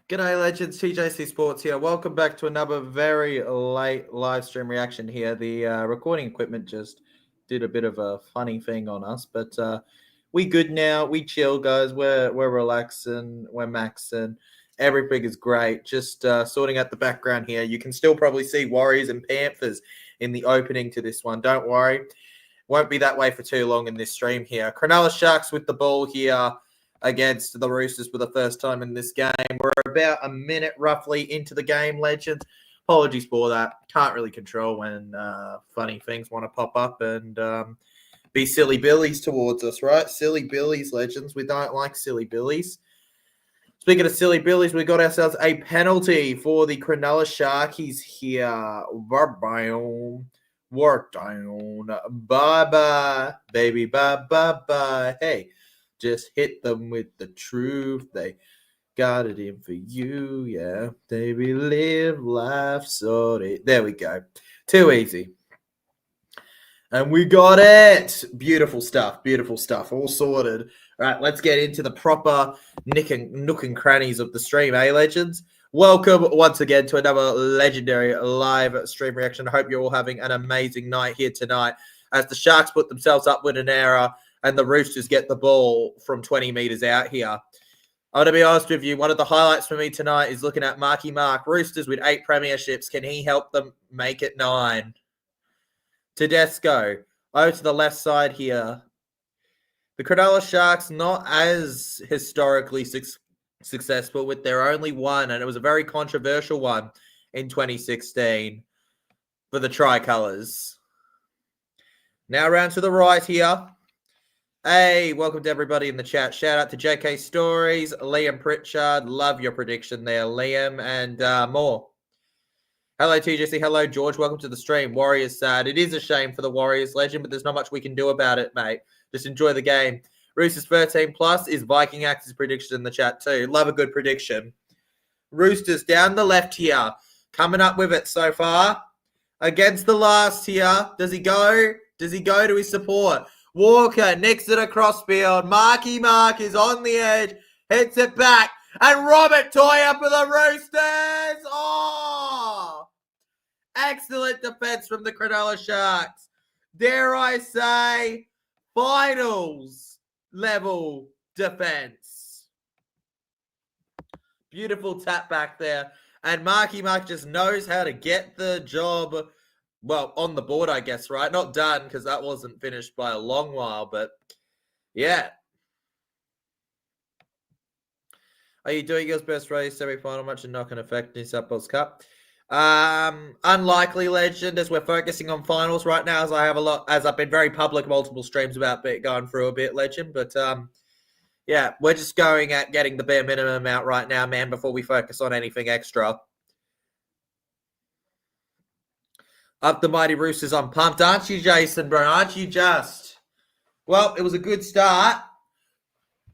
G'day legends, TJC Sports here. Welcome back to another very late live stream reaction here. The recording equipment just did a bit of a funny thing on us, but we good now. We chill, guys. We're relaxing. We're maxing. Everything is great. Just sorting out the background here. You can still probably see Warriors and Panthers in the opening to this one. Don't worry. Won't be that way for too long in this stream here. Cronulla Sharks with the ball here against the Roosters for the first time in this game. We're about a minute roughly into the game, legends. Apologies for that. Can't really control when funny things want to pop up and be silly billies towards us, right? Silly billies, legends. We don't like silly billies. Speaking of silly billies, we got ourselves a penalty for the Cronulla Sharkies here. Work down. Bye-bye, baby. Bye-bye. Hey. Just hit them with the truth. They got it in for you, yeah. Baby, live life sorted. There we go. Too easy. And we got it. Beautiful stuff. Beautiful stuff. All sorted. All right, let's get into the proper nook and crannies of the stream, eh, legends? Welcome once again to another legendary live stream reaction. I hope you're all having an amazing night here tonight as the Sharks put themselves up with an error and the Roosters get the ball from 20 metres out here. I'm going to be honest with you, one of the highlights for me tonight is looking at Marky Mark. Roosters with 8 premierships. Can he help them make it 9? Tedesco. Over to the left side here. The Cronulla Sharks not as historically successful with their only one, and it was a very controversial one in 2016 for the Tricolours. Now around to the right here. Hey, welcome to everybody in the chat. Shout out to JK Stories, Liam Pritchard. Love your prediction there, Liam, and more. Hello, TJC. Hello, George. Welcome to the stream. Warriors sad. It is a shame for the Warriors, legend, but there's not much we can do about it, mate. Just enjoy the game. Roosters 13 plus is Viking Axe's prediction in the chat too. Love a good prediction. Roosters down the left here. Coming up with it so far. Against the last here. Does he go? Does he go to his support? Walker nicks it across field. Marky Mark is on the edge. Hits it back. And Robert Toya for the Roosters. Oh! Excellent defense from the Cronulla Sharks. Dare I say, finals level defense. Beautiful tap back there. And Marky Mark just knows how to get the job, well, on the board, I guess, right? Not done, because that wasn't finished by a long while, but yeah. Are you doing your best race semi-final match and not going to affect New South Wales Cup? Unlikely, legend, as we're focusing on finals right now, as I've been very public, multiple streams about going through a bit, legend, but yeah, we're just going at getting the bare minimum out right now, man, before we focus on anything extra. Up the mighty Roosters, I'm pumped. Aren't you, Jason, bro? Aren't you just? Well, it was a good start.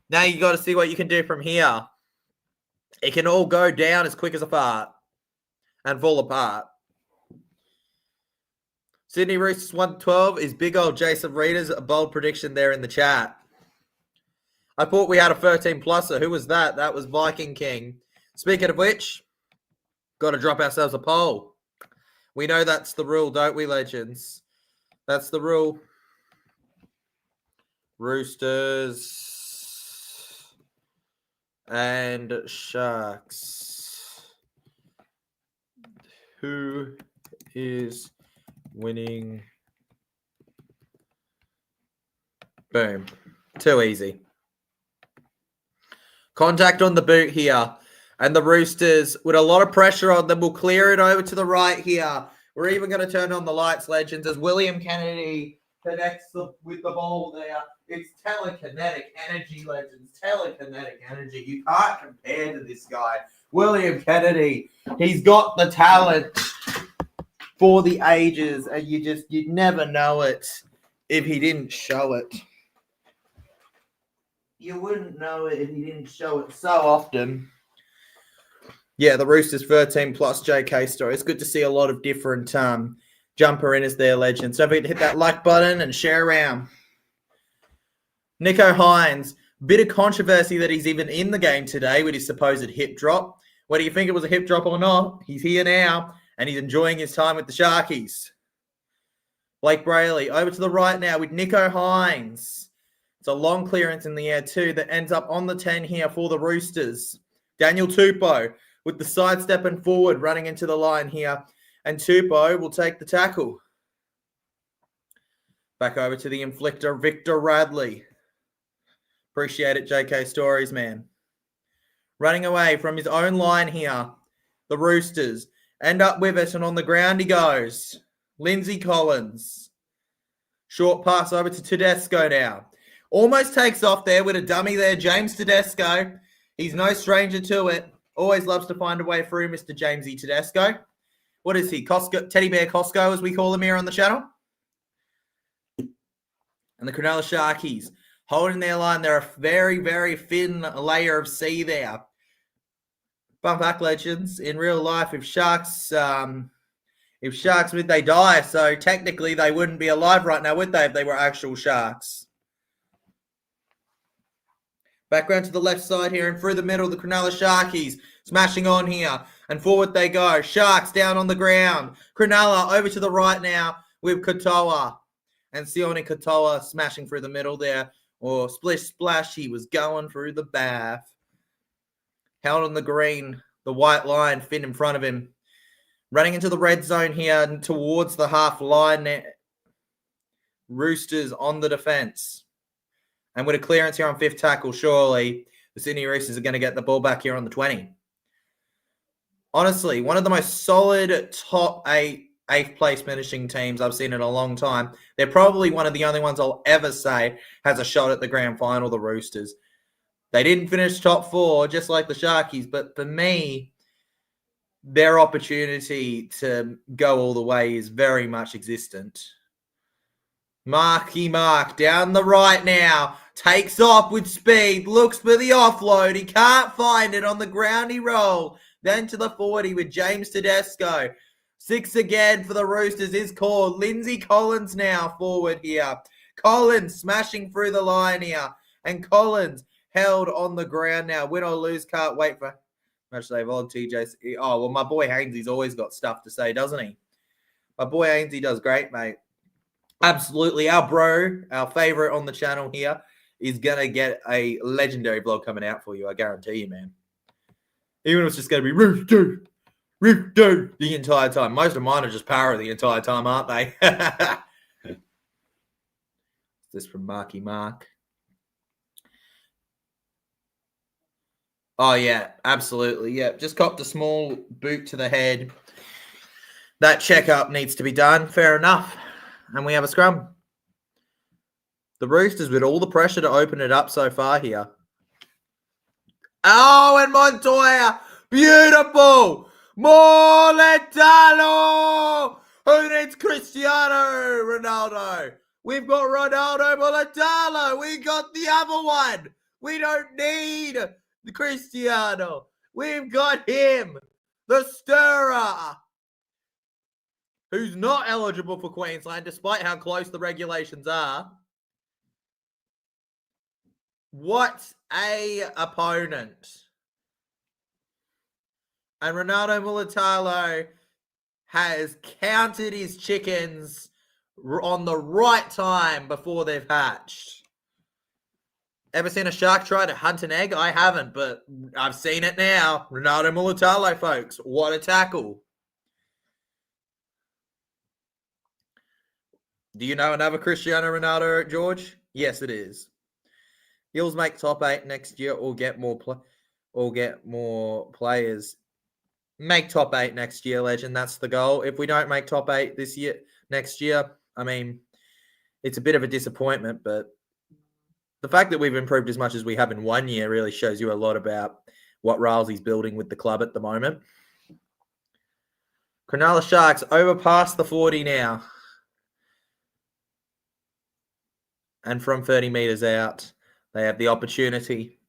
Now you got to see what you can do from here. It can all go down as quick as a fart and fall apart. Sydney Roosters 112 is big old Jason Reader's a bold prediction there in the chat. I thought we had a 13-pluser. Who was that? That was Viking King. Speaking of which, got to drop ourselves a poll. We know that's the rule, don't we, legends? That's the rule. Roosters and Sharks. Who is winning? Boom. Too easy. Contact on the boot here. And the Roosters, with a lot of pressure on them, will clear it over to the right here. We're even going to turn on the lights, legends, as William Kennedy connects with the ball there. It's telekinetic energy, legends. Telekinetic energy. You can't compare to this guy. William Kennedy, he's got the talent for the ages, and you'd never know it if he didn't show it. You wouldn't know it if he didn't show it so often. Yeah, the Roosters 13 plus JK story. It's good to see a lot of different jumper inners there, legends. Don't forget to hit that like button and share around. Nico Hines, bit of controversy that he's even in the game today with his supposed hip drop. Whether you think it was a hip drop or not, he's here now, and he's enjoying his time with the Sharkies. Blake Brayley over to the right now with Nico Hines. It's a long clearance in the air too that ends up on the 10 here for the Roosters. Daniel Tupou with the sidestep and forward running into the line here. And Tupou will take the tackle. Back over to the inflictor, Victor Radley. Appreciate it, JK Stories, man. Running away from his own line here. The Roosters end up with it, and on the ground he goes. Lindsay Collins. Short pass over to Tedesco now. Almost takes off there with a dummy there. James Tedesco. He's no stranger to it. Always loves to find a way through, Mr. Jamesy Tedesco. What is he? Costco, Teddy Bear Costco, as we call him here on the channel. And the Cronulla Sharkies holding their line. They're a very, very thin layer of sea there. Fun fact, legends, in real life, if sharks they die, so technically they wouldn't be alive right now, would they, if they were actual sharks? Background to the left side here and through the middle, the Cronulla Sharkies smashing on here. And forward they go. Sharks down on the ground. Cronulla over to the right now with Katoa. And Sione Katoa smashing through the middle there. Or splish splash, he was going through the bath. Held on the green, the white line, Finn in front of him. Running into the red zone here and towards the half line. Roosters on the defense. And with a clearance here on fifth tackle, surely the Sydney Roosters are going to get the ball back here on the 20. Honestly, one of the most solid top eighth place finishing teams I've seen in a long time. They're probably one of the only ones I'll ever say has a shot at the grand final, the Roosters. They didn't finish top four, just like the Sharkies, but for me, their opportunity to go all the way is very much existent. Marky Mark down the right now. Takes off with speed. Looks for the offload. He can't find it. On the ground he roll. Then to the 40 with James Tedesco. 6 again for the Roosters is called. Lindsay Collins now forward here. Collins smashing through the line here. And Collins held on the ground now. Win or lose, can't wait for much they've on TJ. Oh, well, my boy Hainsey's always got stuff to say, doesn't he? My boy Hainsey does great, mate. Absolutely. Our bro, our favorite on the channel here, is going to get a legendary vlog coming out for you. I guarantee you, man. Even if it's just going to be Rooster the entire time. Most of mine are just power the entire time, aren't they? This from Marky Mark. Oh, yeah, absolutely. Yeah, just copped a small boot to the head. That checkup needs to be done. Fair enough. And we have a scrum. The Roosters with all the pressure to open it up so far here. Oh, and Montoya. Beautiful. Moletalo. Who needs Cristiano Ronaldo? We've got Ronaldo Moletalo. We got the other one. We don't need the Cristiano. We've got him. The stirrer. Who's not eligible for Queensland, despite how close the regulations are. What a opponent. And Ronaldo Mulitalo has counted his chickens on the right time before they've hatched. Ever seen a shark try to hunt an egg? I haven't, but I've seen it now. Ronaldo Mulitalo, folks. What a tackle. Do you know another Cristiano Ronaldo, George? Yes, it is. He'll make top 8 next year or get more players. Make top 8 next year, legend. That's the goal. If we don't make top 8 next year, I mean, it's a bit of a disappointment, but the fact that we've improved as much as we have in 1 year really shows you a lot about what Ryles's building with the club at the moment. Cronulla Sharks over past the 40 now. And from 30 metres out, they have the opportunity.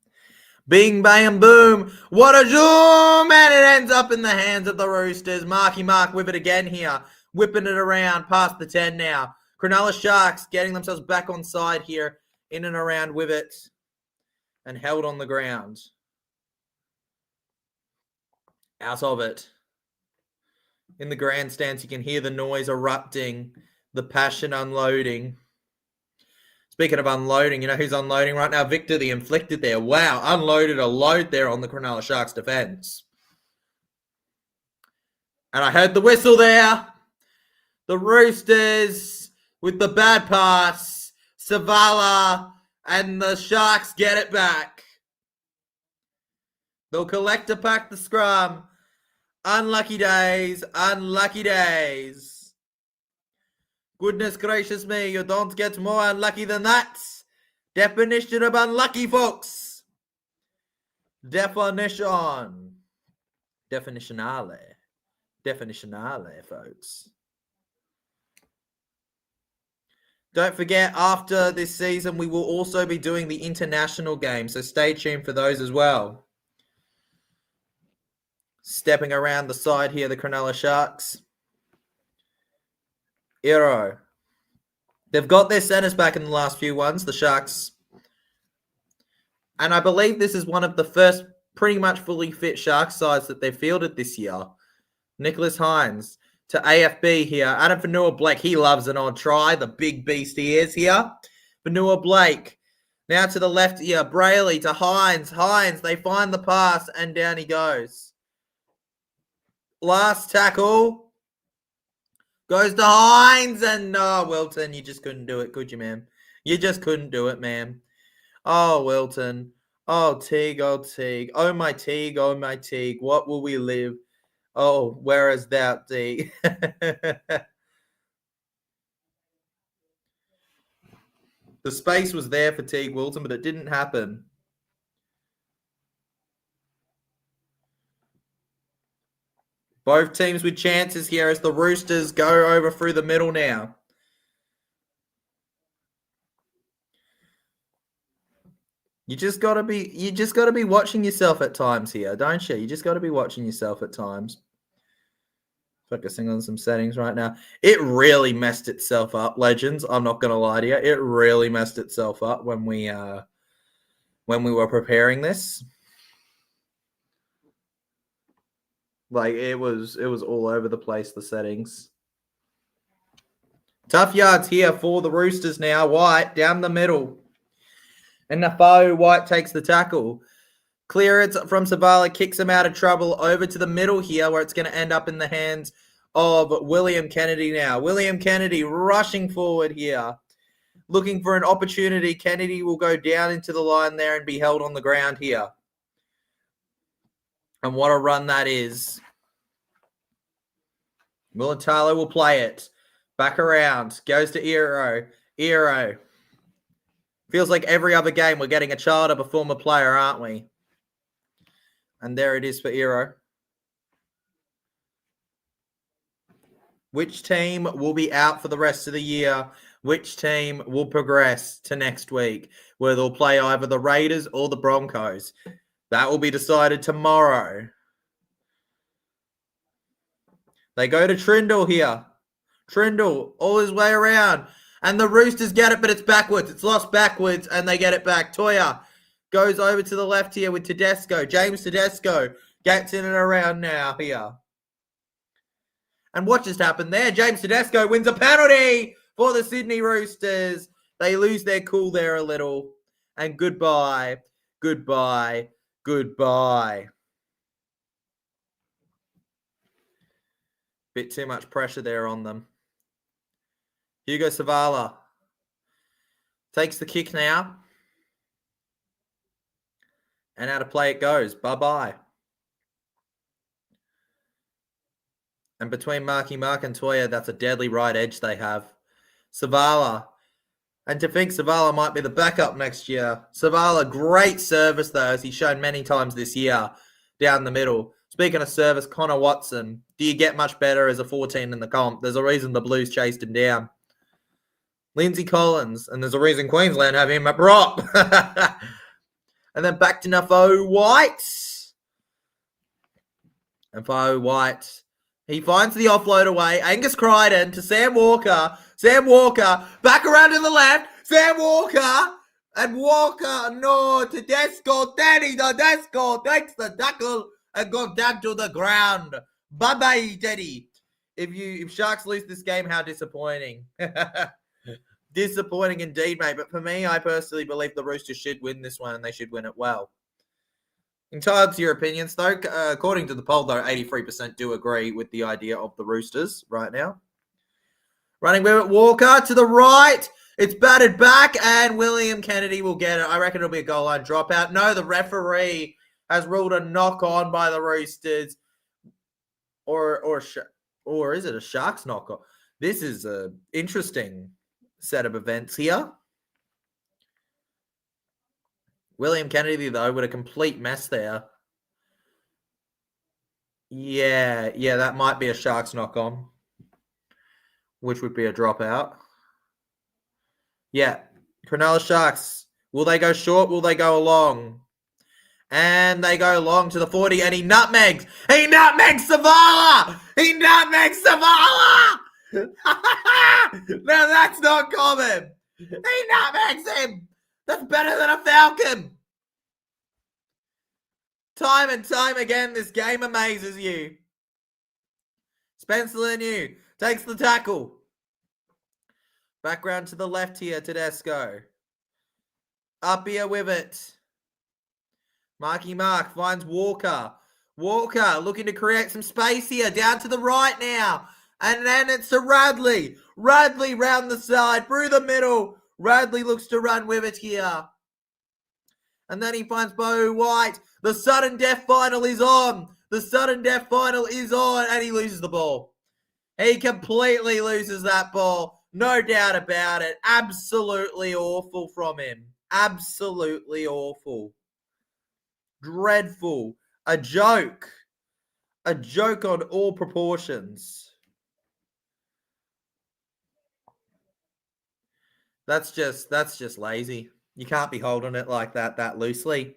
Bing, bang, boom. What a zoom! And it ends up in the hands of the Roosters. Marky Mark with it again here. Whipping it around past the 10 now. Cronulla Sharks getting themselves back on side here. In and around with it. And held on the ground. out of it. In the grandstands, you can hear the noise erupting, the passion unloading. Speaking of unloading, you know who's unloading right now? Victor the Inflicted there. Wow, unloaded a load there on the Cronulla Sharks defense. And I heard the whistle there. The Roosters with the bad pass. Savala and the Sharks get it back. They'll collect to pack the scrum. Unlucky days, unlucky days. Goodness gracious me, you don't get more unlucky than that. Definition of unlucky, folks. Definitionale, folks. Don't forget, after this season, we will also be doing the international game, so stay tuned for those as well. Stepping around the side here, the Cronulla Sharks. Iro. They've got their centres back in the last few ones, the Sharks. And I believe this is one of the first pretty much fully fit Sharks sides that they've fielded this year. Nicholas Hines to AFB here. Adam Fanua-Blake, he loves an odd try. The big beast he is here. Fanua-Blake. Now to the left here. Brayley to Hines. Hines, they find the pass and down he goes. Last tackle goes to Hines and Wilton, you just couldn't do it, could you, ma'am? You just couldn't do it, ma'am. Oh, Wilton. Oh, Teague, oh, Teague. Oh, my Teague, oh, my Teague. What will we live? Oh, where is that, Teague? The space was there for Teague Wilton, but it didn't happen. Both teams with chances here as the Roosters go over through the middle now. You just gotta be watching yourself at times here, don't you? You just gotta be watching yourself at times. Focusing on some settings right now. It really messed itself up, legends. I'm not gonna lie to you. It really messed itself up when we were preparing this. Like, it was all over the place, the settings. Tough yards here for the Roosters now. White down the middle. And Nafau White takes the tackle. Clearance from Savala kicks him out of trouble over to the middle here where it's going to end up in the hands of William Kennedy now. William Kennedy rushing forward here. Looking for an opportunity. Kennedy will go down into the line there and be held on the ground here. And what a run that is. Mulatalo will play it. Back around. Goes to Iro. Iro. Feels like every other game we're getting a child of a former player, aren't we? And there it is for Iro. Which team will be out for the rest of the year? Which team will progress to next week? Where they'll play either the Raiders or the Broncos. That will be decided tomorrow. They go to Trindle here. Trindle, all his way around. And the Roosters get it, but it's backwards. It's lost backwards, and they get it back. Toya goes over to the left here with Tedesco. James Tedesco gets in and around now here. And what just happened there? James Tedesco wins a penalty for the Sydney Roosters. They lose their cool there a little. And goodbye, goodbye, goodbye. Bit too much pressure there on them. Hugo Savala takes the kick now. And out of play it goes. Bye-bye. And between Marky Mark and Toya, that's a deadly right edge they have. Savala. And to think Savala might be the backup next year. Savala, great service though, as he's shown many times this year down the middle. Speaking of service, Connor Watson. Do you get much better as a 14 in the comp? There's a reason the Blues chased him down. Lindsay Collins. And there's a reason Queensland have him at prop. And then back to Nafau White. Nafau White. He finds the offload away. Angus Crichton to Sam Walker. Sam Walker back around to the left. Sam Walker. And Walker, no, Tedesco. Danny Tedesco takes the tackle. and go down to the ground. Bye-bye, Teddy. If Sharks lose this game, how disappointing. Disappointing indeed, mate. But for me, I personally believe the Roosters should win this one, and they should win it well. Entitled to your opinions, though. According to the poll, though, 83% do agree with the idea of the Roosters right now. Running with it, Walker to the right. It's batted back, and William Kennedy will get it. I reckon it'll be a goal line dropout. No, the referee has ruled a knock on by the Roosters. Or is it a Sharks knock on? This is an interesting set of events here. William Kennedy, though, with a complete mess there. Yeah, that might be a Sharks knock on, which would be a dropout. Yeah, Cronulla Sharks. Will they go short? Will they go long? And they go long to the 40, and he nutmegs. He nutmegs Savala! He nutmegs Savala! Now that's not common. He nutmegs him. That's better than a Falcon. Time and time again, this game amazes you. Spencer Leniu takes the tackle. Background to the left here, Tedesco. Up here with it. Marky Mark finds Walker. Walker looking to create some space here. Down to the right now. And then it's to Radley. Radley round the side, through the middle. Radley looks to run with it here. And then he finds Bo White. The sudden death final is on. The sudden death final is on. And he loses the ball. He completely loses that ball. No doubt about it. Absolutely awful from him. Absolutely awful. Dreadful. A joke. A joke on all proportions. That's just lazy. You can't be holding it like that loosely.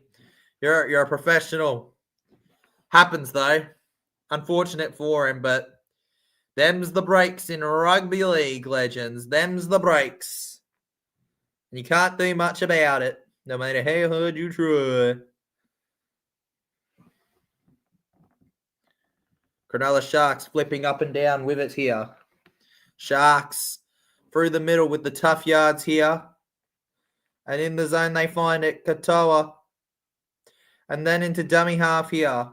You're a professional. Happens though. Unfortunate for him, but them's the breaks in rugby league, legends. Them's the breaks. And you can't do much about it, no matter how hard you try. Cronulla Sharks flipping up and down with it here. Sharks through the middle with the tough yards here. And in the zone they find it. Katoa. And then into dummy half here.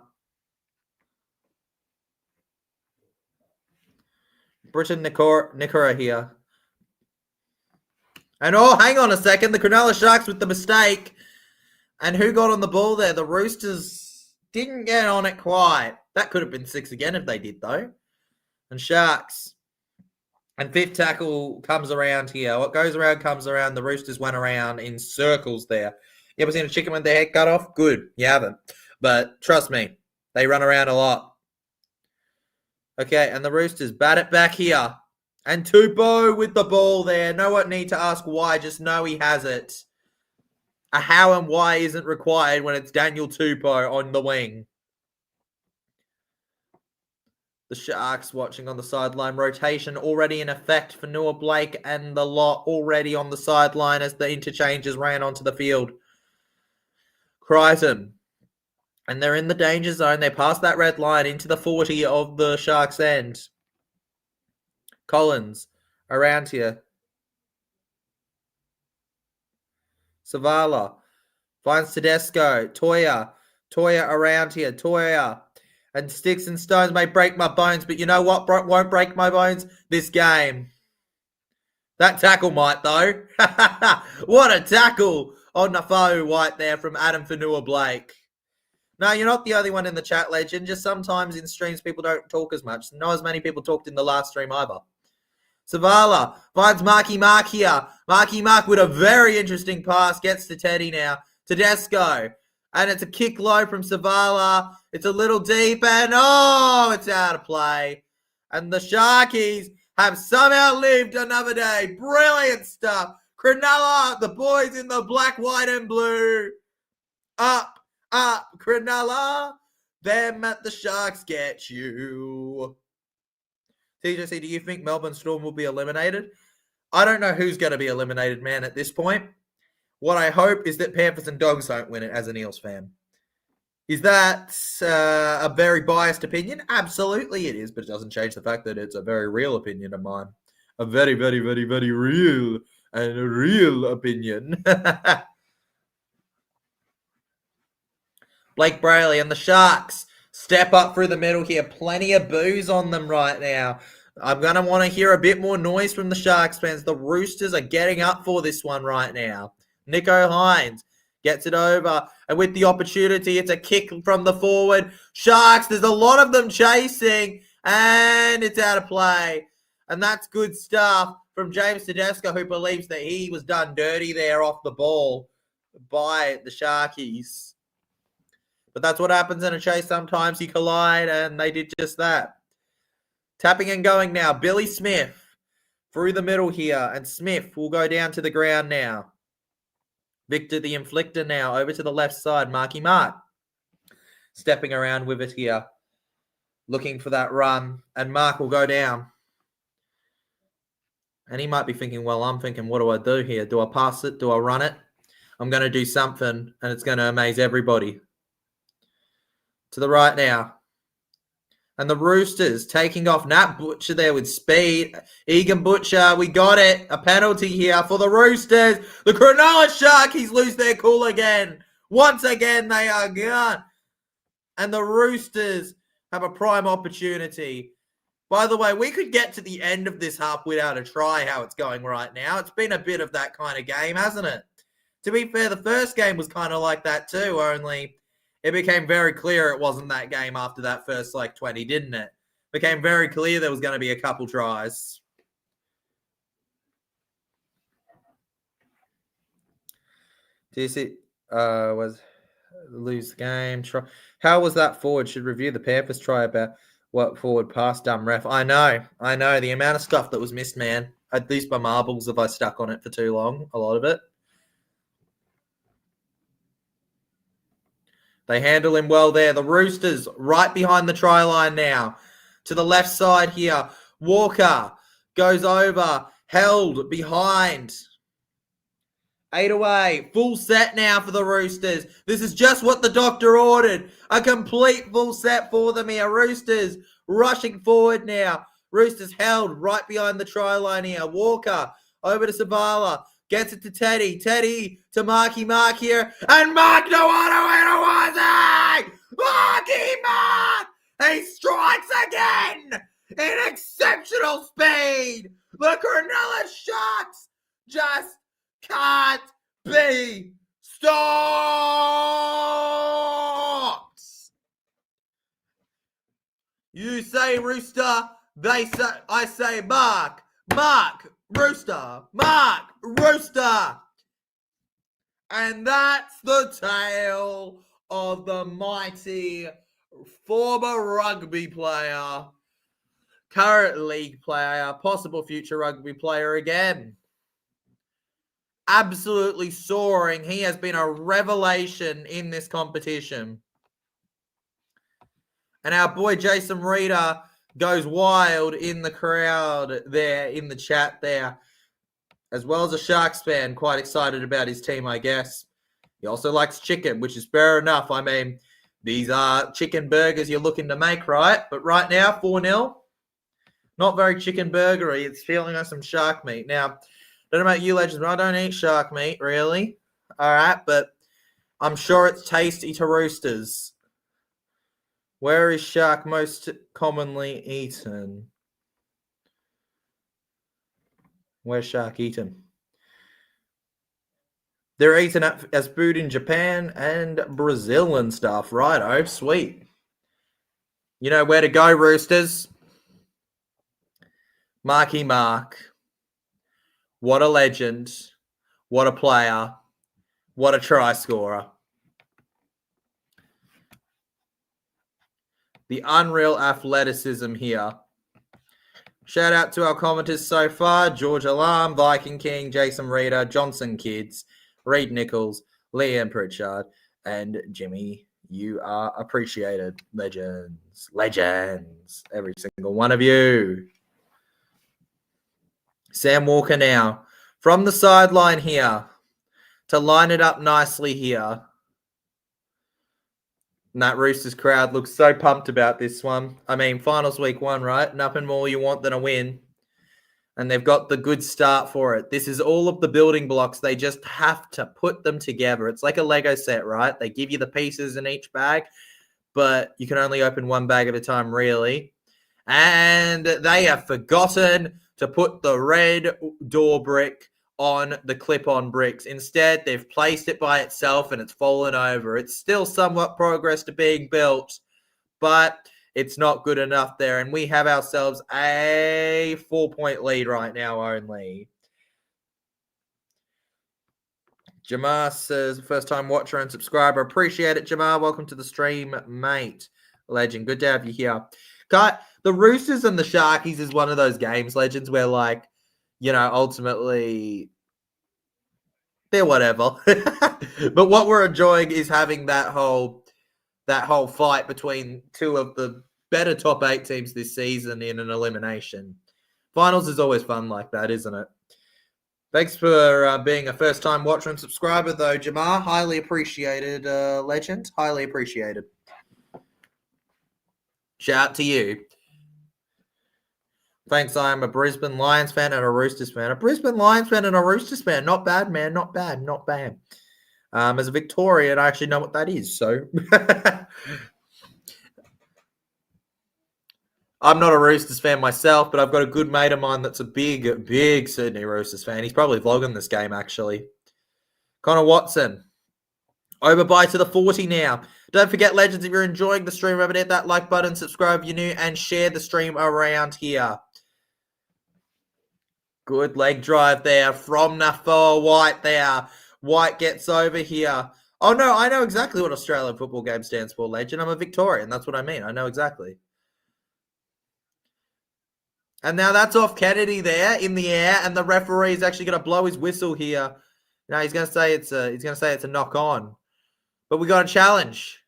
Britton Nikora here. And hang on a second. The Cronulla Sharks with the mistake. And who got on the ball there? The Roosters didn't get on it quite. That could have been 6 again if they did, though. And Sharks. And fifth tackle comes around here. What goes around comes around. The Roosters went around in circles there. You ever seen a chicken with their head cut off? Good. You haven't. But trust me, they run around a lot. Okay, and the Roosters bat it back here. And Tupou with the ball there. No one need to ask why. Just know he has it. A how and why isn't required when it's Daniel Tupou on the wing. The Sharks watching on the sideline. Rotation already in effect for Noah Blake and the lot already on the sideline as the interchanges ran onto the field. Crichton. And they're in the danger zone. They pass that red line into the 40 of the Sharks' end. Collins around here. Savala finds Tedesco. Toya around here. Toya. And sticks and stones may break my bones, but you know what won't break my bones? This game. That tackle might, though. What a tackle on Nafau White there from Adam Fanua Blake. No, you're not the only one in the chat, legend. Just sometimes in streams, people don't talk as much. Not as many people talked in the last stream either. Savala finds Marky Mark here. Marky Mark with a very interesting pass. Gets to Teddy now. Tedesco. And it's a kick low from Savala. It's a little deep and it's out of play. And the Sharkies have somehow lived another day. Brilliant stuff. Cronulla, the boys in the black, white and blue. Up, Cronulla. Them at the Sharks get you. TJC, do you think Melbourne Storm will be eliminated? I don't know who's going to be eliminated, man, at this point. What I hope is that Panthers and Dogs don't win it as an Eels fan. Is that a very biased opinion? Absolutely it is, but it doesn't change the fact that it's a very real opinion of mine. A very, very, very, very real and real opinion. Blake Brayley and the Sharks step up through the middle here. Plenty of boos on them right now. I'm going to want to hear a bit more noise from the Sharks fans. The Roosters are getting up for this one right now. Nico Hines gets it over. And with the opportunity, it's a kick from the forward. Sharks, there's a lot of them chasing. And it's out of play. And that's good stuff from James Tedesco, who believes that he was done dirty there off the ball by the Sharkies. But that's what happens in a chase. Sometimes you collide, and they did just that. Tapping and going now. Billy Smith through the middle here, and Smith will go down to the ground now. Victor the Inflictor now over to the left side. Marky Mark stepping around with it here, looking for that run, and Mark will go down. And he might be thinking, well, I'm thinking, what do I do here? Do I pass it? Do I run it? I'm going to do something, and it's going to amaze everybody. To the right now. And the Roosters taking off. Nat Butcher there with speed. Egan Butcher, we got it. A penalty here for the Roosters. The Cronulla Sharkies lose their cool again. Once again, they are gone. And the Roosters have a prime opportunity. By the way, we could get to the end of this half without a try, how it's going right now. It's been a bit of that kind of game, hasn't it? To be fair, the first game was kind of like that too, only it became very clear it wasn't that game after that first, 20, didn't it? It became very clear there was going to be a couple tries. Do you see? Was lose the game? Try. How was that forward? Should review the Panthers try about what forward pass dumb ref. I know. The amount of stuff that was missed, man. At least my marbles if I stuck on it for too long. A lot of it. They handle him well there. The Roosters right behind the try line now. To the left side here. Walker goes over. Held behind. 8 away. Full set now for the Roosters. This is just what the doctor ordered. A complete full set for them here. Roosters rushing forward now. Roosters held right behind the try line here. Walker over to Savala. Gets it to Teddy. Teddy to Marky Mark here. And Mark Nawanawanawazai! Marky Mark! He strikes again! In exceptional speed! The Cronulla Sharks just can't be stopped! You say Rooster, I say Mark. Mark, Rooster, Mark, Rooster. And that's the tale of the mighty former rugby player, current league player, possible future rugby player again. Absolutely soaring. He has been a revelation in this competition. And our boy Jason Reeder goes wild in the crowd there, in the chat there, as well as a Sharks fan, quite excited about his team, I guess. He also likes chicken, which is fair enough. I mean, these are chicken burgers you're looking to make, right? But right now, 4-0, not very chicken burgery. It's feeling like some shark meat. Now, I don't know about you, legends, but I don't eat shark meat, really. All right, but I'm sure it's tasty to Roosters. Where is shark most commonly eaten? Where's shark eaten? They're eaten as food in Japan and Brazil and stuff. Righto, sweet. You know where to go, Roosters. Marky Mark. What a legend. What a player. What a try scorer. The unreal athleticism here. Shout out to our commenters so far. George Alarm, Viking King, Jason Reeder, Johnson Kids, Reed Nichols, Liam Pritchard, and Jimmy. You are appreciated. Legends. Legends. Every single one of you. Sam Walker now. From the sideline here. To line it up nicely here. And that Roosters crowd looks so pumped about this one. I mean, finals week 1, right? Nothing more you want than a win. And they've got the good start for it. This is all of the building blocks. They just have to put them together. It's like a Lego set, right? They give you the pieces in each bag, but you can only open one bag at a time, really. And they have forgotten to put the red door brick on the clip-on bricks. Instead, they've placed it by itself and it's fallen over. It's still somewhat progress to being built, but it's not good enough there. And we have ourselves a 4-point lead right now only. Jamar says, first time watcher and subscriber. Appreciate it, Jamar. Welcome to the stream, mate. Legend. Good to have you here. The Roosters and the Sharkies is one of those games, Legends, where, like, you know, ultimately they're whatever. But what we're enjoying is having that whole fight between two of the better top 8 teams this season in an elimination. Finals is always fun like that, isn't it? Thanks for being a first-time watcher and subscriber, though, Jamar. Highly appreciated, legend. Highly appreciated. Shout out to you. Thanks, I'm a Brisbane Lions fan and a Roosters fan. A Brisbane Lions fan and a Roosters fan. Not bad, man. Not bad. Not bad. As a Victorian, I actually know what that is, so... I'm not a Roosters fan myself, but I've got a good mate of mine that's a big Sydney Roosters fan. He's probably vlogging this game, actually. Connor Watson. Over by to the 40 now. Don't forget, Legends, if you're enjoying the stream, remember to hit that like button, subscribe if you're new, and share the stream around here. Good leg drive there from Nafo White there. White gets over here. Oh, no, I know exactly what Australian football game stands for, Legend. I'm a Victorian. That's what I mean. I know exactly. And now that's off Kennedy there in the air, and the referee is actually going to blow his whistle here. No, he's going to say it's a knock on, but we got a challenge.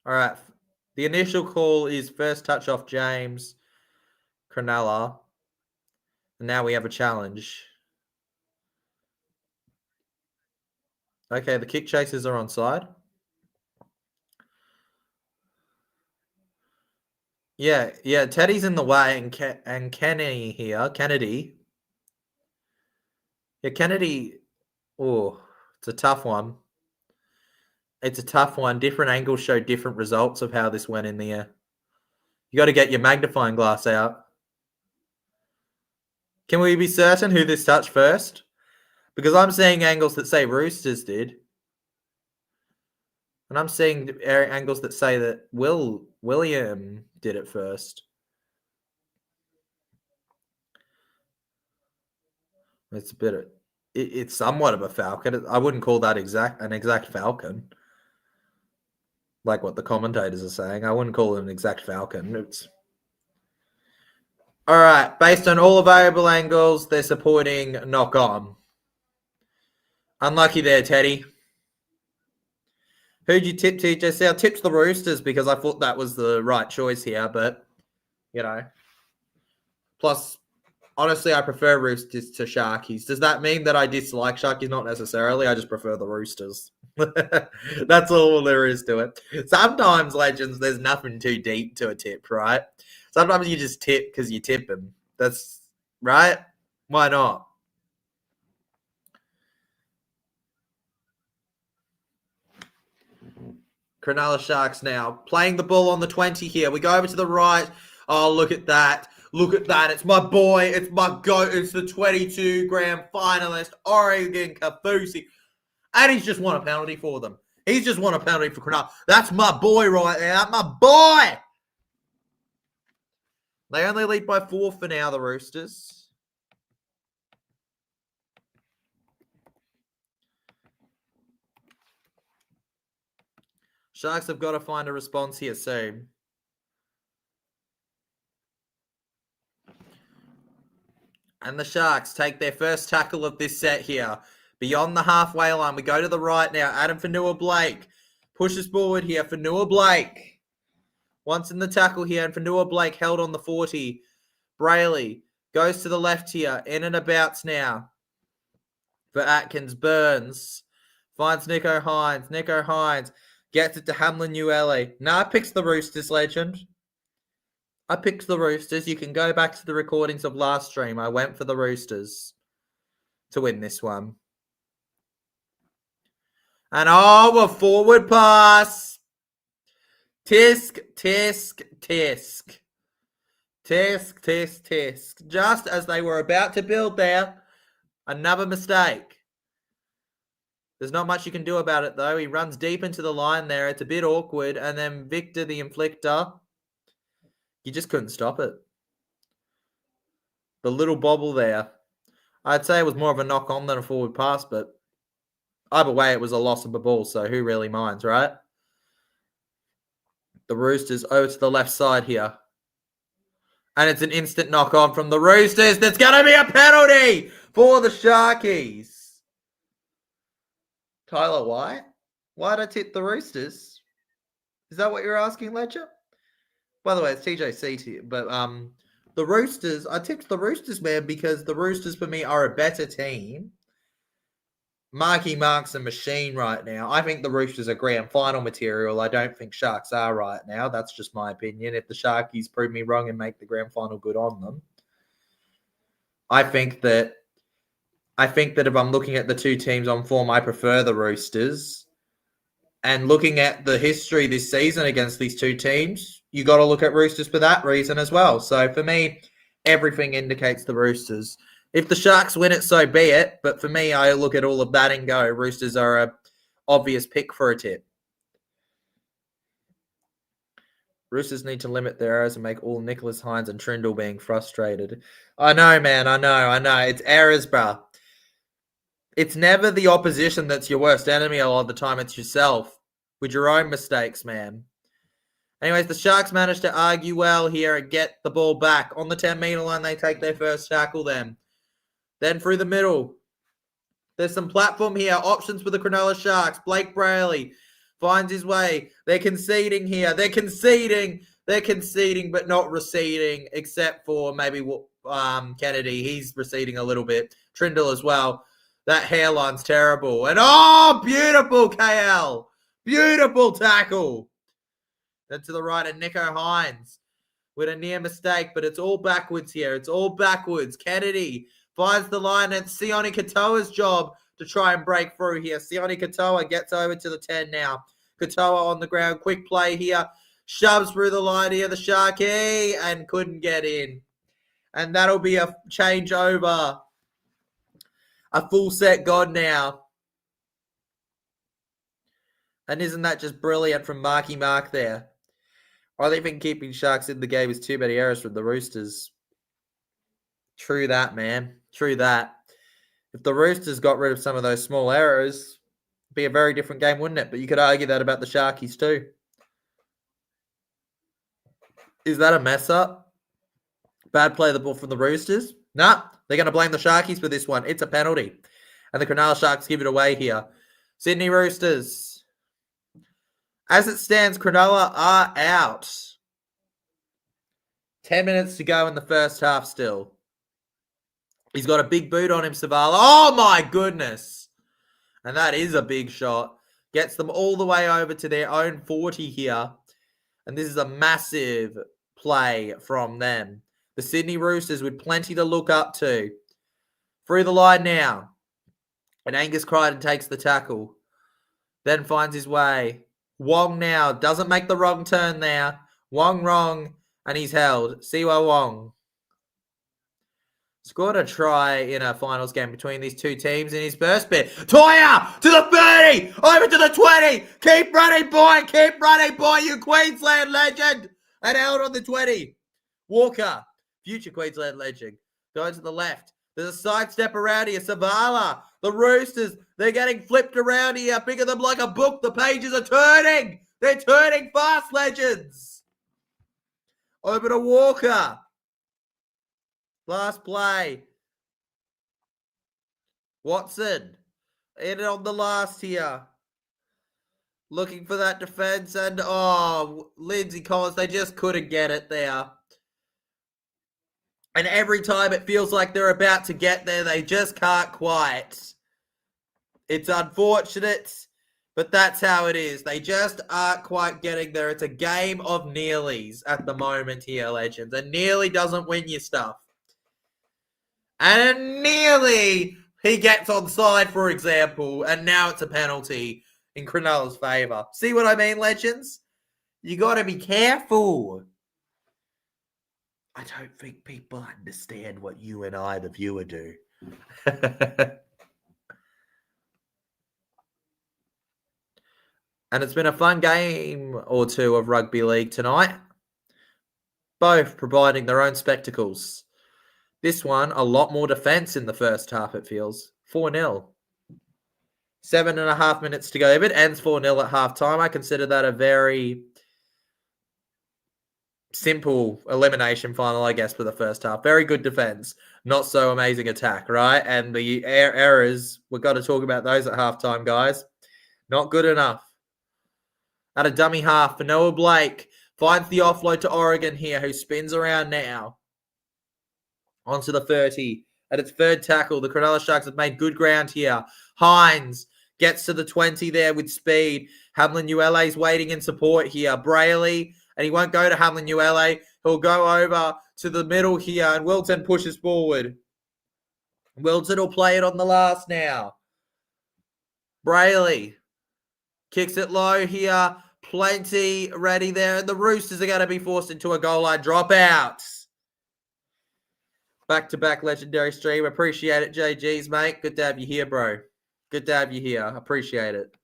All right, the initial call is first touch off James Cronulla, and now we have a challenge. Okay, the kick chasers are onside. Yeah. Teddy's in the way, and Kennedy here. Kennedy. Yeah, Kennedy. Oh, it's a tough one. It's a tough one. Different angles show different results of how this went in the air. You got to get your magnifying glass out. Can we be certain who this touched first? Because I'm seeing angles that say Roosters did. And I'm seeing angles that say that William did it first. It's a bit of... It's somewhat of a falcon. I wouldn't call that an exact falcon. Like what the commentators are saying. I wouldn't call it an exact falcon. It's... All right. Based on all available angles, they're supporting knock on. Unlucky there, Teddy. Who'd you tip, TJC? I tipped the Roosters because I thought that was the right choice here, but, you know. Plus, honestly, I prefer Roosters to Sharkies. Does that mean that I dislike Sharkies? Not necessarily. I just prefer the Roosters. That's all there is to it. Sometimes, Legends, there's nothing too deep to a tip, right? Sometimes you just tip because you tip them. That's right. Why not? Cronulla Sharks now playing the ball on the 20 here. We go over to the right. Oh, look at that. Look at that. It's my boy. It's my goat. It's the 22 grand finalist, Oregon Kafusi. And he's just won a penalty for them. He's just won a penalty for Cronulla. That's my boy right there. That's my boy. They only lead by 4 for now, the Roosters. Sharks have got to find a response here soon. And the Sharks take their first tackle of this set here. Beyond the halfway line. We go to the right now. Adam Fanua-Blake pushes forward here. Fanua-Blake. Once in the tackle here. And Fanua-Blake held on the 40. Brayley goes to the left here. In and abouts now. for Atkins. Burns finds Nico Hines. Nico Hines gets it to Hamlin Uele. I picks the Roosters, legend. I picked the Roosters. You can go back to the recordings of last stream. I went for the Roosters to win this one. And a forward pass. Tisk, tisk, tisk. Tisk, tisk, tisk. Just as they were about to build there, another mistake. There's not much you can do about it, though. He runs deep into the line there. It's a bit awkward. And then Victor, the inflictor, you just couldn't stop it. The little bobble there. I'd say it was more of a knock-on than a forward pass, but either way, it was a loss of the ball, so who really minds, right? The Roosters over to the left side here. And it's an instant knock-on from the Roosters. There's going to be a penalty for the Sharkies. Tyler White? Why'd I tip the Roosters? Is that what you're asking, Ledger? By the way, it's TJC to you, but the Roosters, I tipped the Roosters, man, because the Roosters, for me, are a better team. Marky Mark's a machine right now. I think the Roosters are grand final material. I don't think Sharks are right now. That's just my opinion. If the Sharkies prove me wrong and make the grand final, good on them. I think that if I'm looking at the two teams on form, I prefer the Roosters. And looking at the history this season against these two teams, you got to look at Roosters for that reason as well. So for me, everything indicates the Roosters. If the Sharks win it, so be it. But for me, I look at all of that and go, Roosters are an obvious pick for a tip. Roosters need to limit their errors and make all Nicholas Hines and Trindle being frustrated. I know, man. I know. It's errors, bruh. It's never the opposition that's your worst enemy a lot of the time. It's yourself with your own mistakes, man. Anyways, the Sharks managed to argue well here and get the ball back. On the 10-meter line, they take their first tackle then. Then through the middle. There's some platform here. Options for the Cronulla Sharks. Blake Brayley finds his way. They're conceding here. They're conceding, but not receding, except for maybe Kennedy. He's receding a little bit. Trindle as well. That hairline's terrible. And beautiful KL. Beautiful tackle. Then to the right, and Nico Hines with a near mistake, but it's all backwards here. It's all backwards. Kennedy finds the line, and Sione Katoa's job to try and break through here. Sione Katoa gets over to the 10 now. Katoa on the ground. Quick play here. Shoves through the line here, the Sharky, and couldn't get in. And that'll be a changeover. A full set gone now. And isn't that just brilliant from Marky Mark there? I think keeping Sharks in the game is too many errors from the Roosters. True that, man. True that. If the Roosters got rid of some of those small errors, it'd be a very different game, wouldn't it? But you could argue that about the Sharkies too. Is that a mess up? Bad play of the ball from the Roosters? Nah, they're going to blame the Sharkies for this one. It's a penalty. And the Cronulla Sharks give it away here. Sydney Roosters. As it stands, Cronulla are out. 10 minutes to go in the first half still. He's got a big boot on him, Savala. Oh, my goodness. And that is a big shot. Gets them all the way over to their own 40 here. And this is a massive play from them. The Sydney Roosters with plenty to look up to. Through the line now. And Angus Crichton takes the tackle. Then finds his way. Wong now. Doesn't make the wrong turn there. Wong wrong. And he's held. Siwa Wong. Scored a try in a finals game between these two teams in his first bit. Toya to the 30. Over to the 20. Keep running, boy. Keep running, boy. You Queensland legend. And held on the 20. Walker. Future Queensland legend. Going to the left. There's a sidestep around here. Savala. The Roosters. They're getting flipped around here. Pick of them like a book. The pages are turning. They're turning fast, legends. Over to Walker. Last play. Watson. In on the last here. Looking for that defense. And, Lindsay Collins. They just couldn't get it there. And every time it feels like they're about to get there, they just can't quite. It's unfortunate, but that's how it is. They just aren't quite getting there. It's a game of nearlies at the moment here, legends. And nearly doesn't win you stuff. And nearly he gets onside, for example, and now it's a penalty in Cronulla's favour. See what I mean, legends? You got to be careful. I don't think people understand what you and I, the viewer, do. And it's been a fun game or two of rugby league tonight, both providing their own spectacles. This one, a lot more defence in the first half, it feels. 4-0. 7.5 minutes to go. If it ends 4-0 at halftime, I consider that a very simple elimination final, I guess, for the first half. Very good defence. Not so amazing attack, right? And the errors, we've got to talk about those at halftime, guys. Not good enough. At a dummy half for Noah Blake. Finds the offload to Oregon here, who spins around now. Onto the 30. At its third tackle, the Cronulla Sharks have made good ground here. Hines gets to the 20 there with speed. Hamlin Uele's waiting in support here. Brayley, and he won't go to Hamlin Uele. He'll go over to the middle here, and Wilton pushes forward. Wilton will play it on the last now. Brayley kicks it low here. Plenty ready there. And the Roosters are going to be forced into a goal line dropout. Back-to-back legendary stream. Appreciate it, JGs, mate. Good to have you here, bro. Good to have you here. Appreciate it.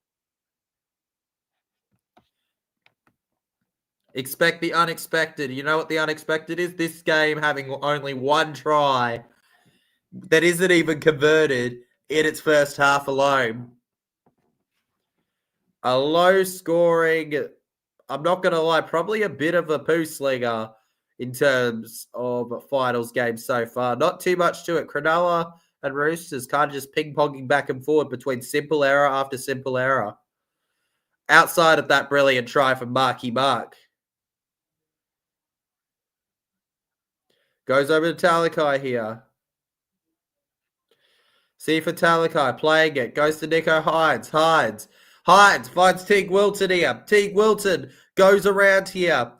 Expect the unexpected. You know what the unexpected is? This game having only one try that isn't even converted in its first half alone. A low-scoring, I'm not going to lie, probably a bit of a poo-slinger in terms of finals games so far. Not too much to it. Cronulla and Roosters kind of just ping-ponging back and forward between simple error after simple error. Outside of that brilliant try from Marky Mark. Goes over to Talakai here. See for Talakai, playing it. Goes to Nico Hines. Hines finds Teague Wilton here. Teague Wilton goes around here.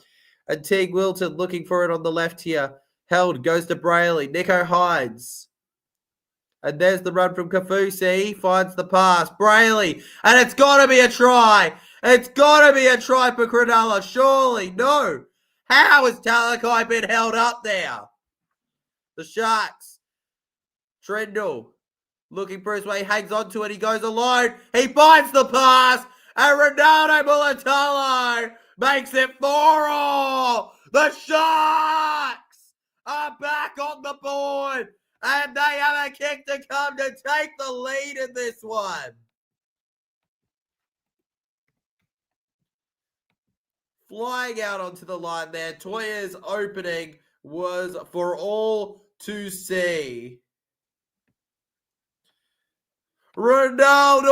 And Teague Wilton looking for it on the left here. Held, goes to Brayley. Nico Hines. And there's the run from Kafusi. He finds the pass. Brayley. And it's got to be a try. It's got to be a try for Cronulla. Surely. No. How has Talakai been held up there? The Sharks. Trindle. Looking for his way, hangs on to it, he goes alone, he finds the pass, and Ronaldo Mulatalo makes it 4-all. The Sharks are back on the board, and they have a kick to come to take the lead in this one. Flying out onto the line there, Toya's opening was for all to see. Ronaldo!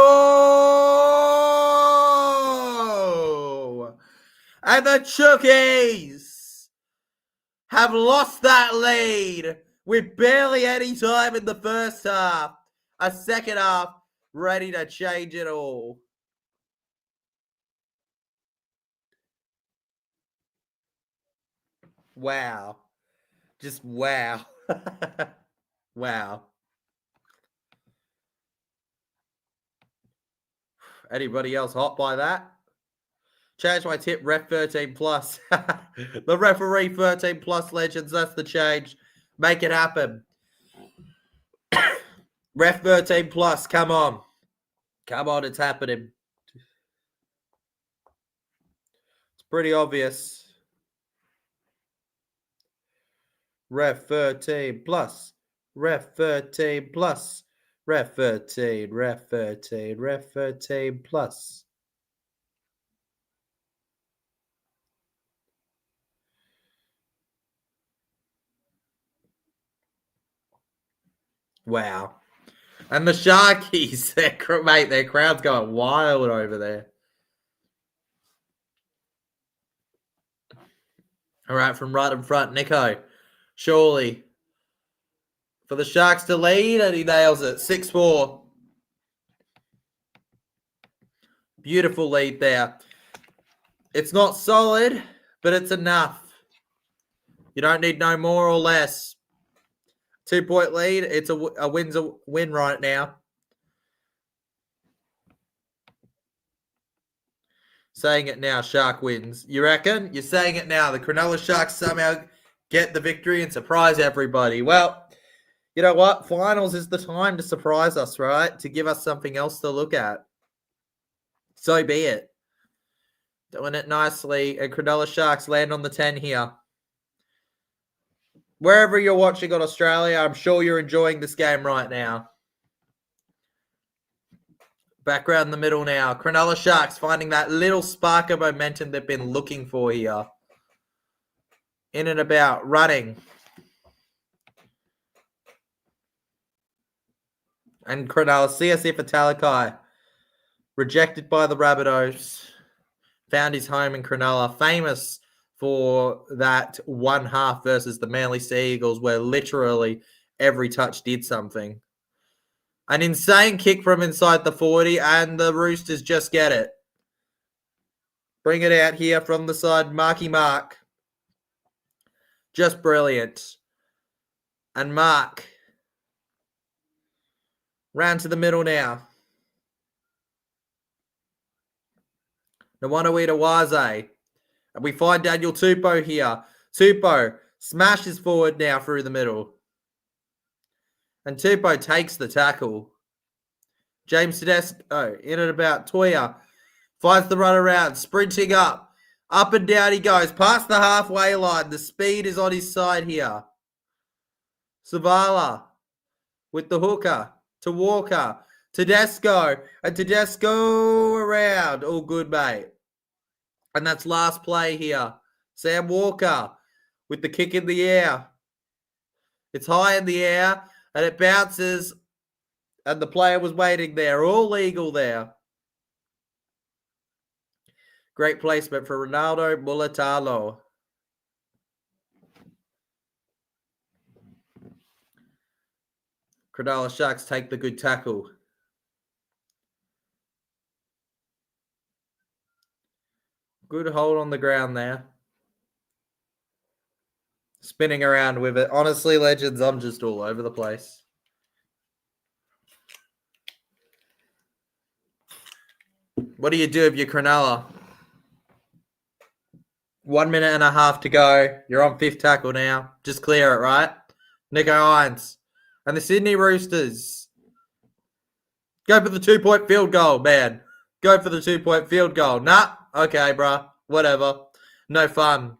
And the Chookies have lost that lead with barely any time in the first half. A second half ready to change it all. Wow. Just wow. Wow. Anybody else hot by that? Change my tip, ref 13 plus. The referee 13 plus, legends. That's the change. Make it happen. Ref 13 plus. Come on. Come on, it's happening. It's pretty obvious. Ref 13 plus. Ref 13 plus. Ref 13, Ref 13, Ref 13 plus. Wow. And the Sharkies, mate, their crowd's going wild over there. All right, from right in front, Nico. Surely. For the Sharks to lead, and he nails it. 6-4. Beautiful lead there. It's not solid, but it's enough. You don't need no more or less. 2-point lead. It's a win's a win right now. Saying it now, Shark wins. You reckon? You're saying it now. The Cronulla Sharks somehow get the victory and surprise everybody. Well, you know what? Finals is the time to surprise us, right? To give us something else to look at. So be it. Doing it nicely. And Cronulla Sharks land on the 10 here. Wherever you're watching on Australia, I'm sure you're enjoying this game right now. Background in the middle now. Cronulla Sharks finding that little spark of momentum they've been looking for here. In and about, running. And Cronulla, CSC for Talakai. Rejected by the Rabbitohs. Found his home in Cronulla. Famous for that 1/2 versus the Manly Sea Eagles, where literally every touch did something. An insane kick from inside the 40, and the Roosters just get it. Bring it out here from the side, Marky Mark. Just brilliant. And Mark. Round to the middle now. Nawanawi Waze. And we find Daniel Tupou here. Tupou smashes forward now through the middle. And Tupou takes the tackle. James Tedesco in and about. Toya finds the run around, sprinting up. Up and down he goes, past the halfway line. The speed is on his side here. Savala with the hooker to Walker. Tedesco. And Tedesco around. All good, mate. And that's last play here. Sam Walker with the kick in the air. It's high in the air and it bounces. And the player was waiting there. All legal there. Great placement for Ronaldo Mulatalo. Cronulla Sharks take the good tackle. Good hold on the ground there. Spinning around with it. Honestly, legends, I'm just all over the place. What do you do if you're Cronulla? 1 minute and a half to go. You're on 5th tackle now. Just clear it, right? Nico Hines. And the Sydney Roosters. Go for the 2-point field goal, man. Go for the 2-point field goal. Nah. Okay, bruh. Whatever. No fun.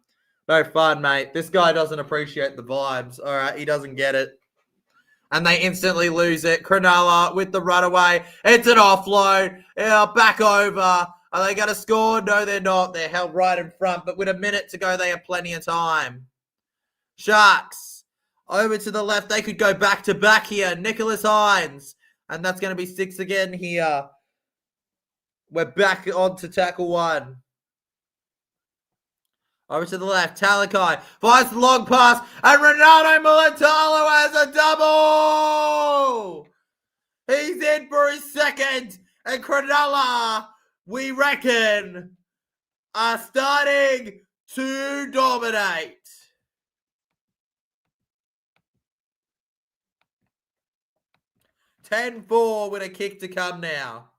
No fun, mate. This guy doesn't appreciate the vibes. All right, he doesn't get it. And they instantly lose it. Cronulla with the runaway. It's an offload. Yeah, back over. Are they going to score? No, they're not. They're held right in front. But with a minute to go, they have plenty of time. Sharks. Over to the left. They could go back-to-back here. Nicholas Hines. And that's going to be 6 again here. We're back on to tackle 1. Over to the left, Talakai finds the long pass, and Ronaldo Mulatalo has a double! He's in for his 2nd, and Cronulla, we reckon, are starting to dominate. (10-4) with a kick to come now.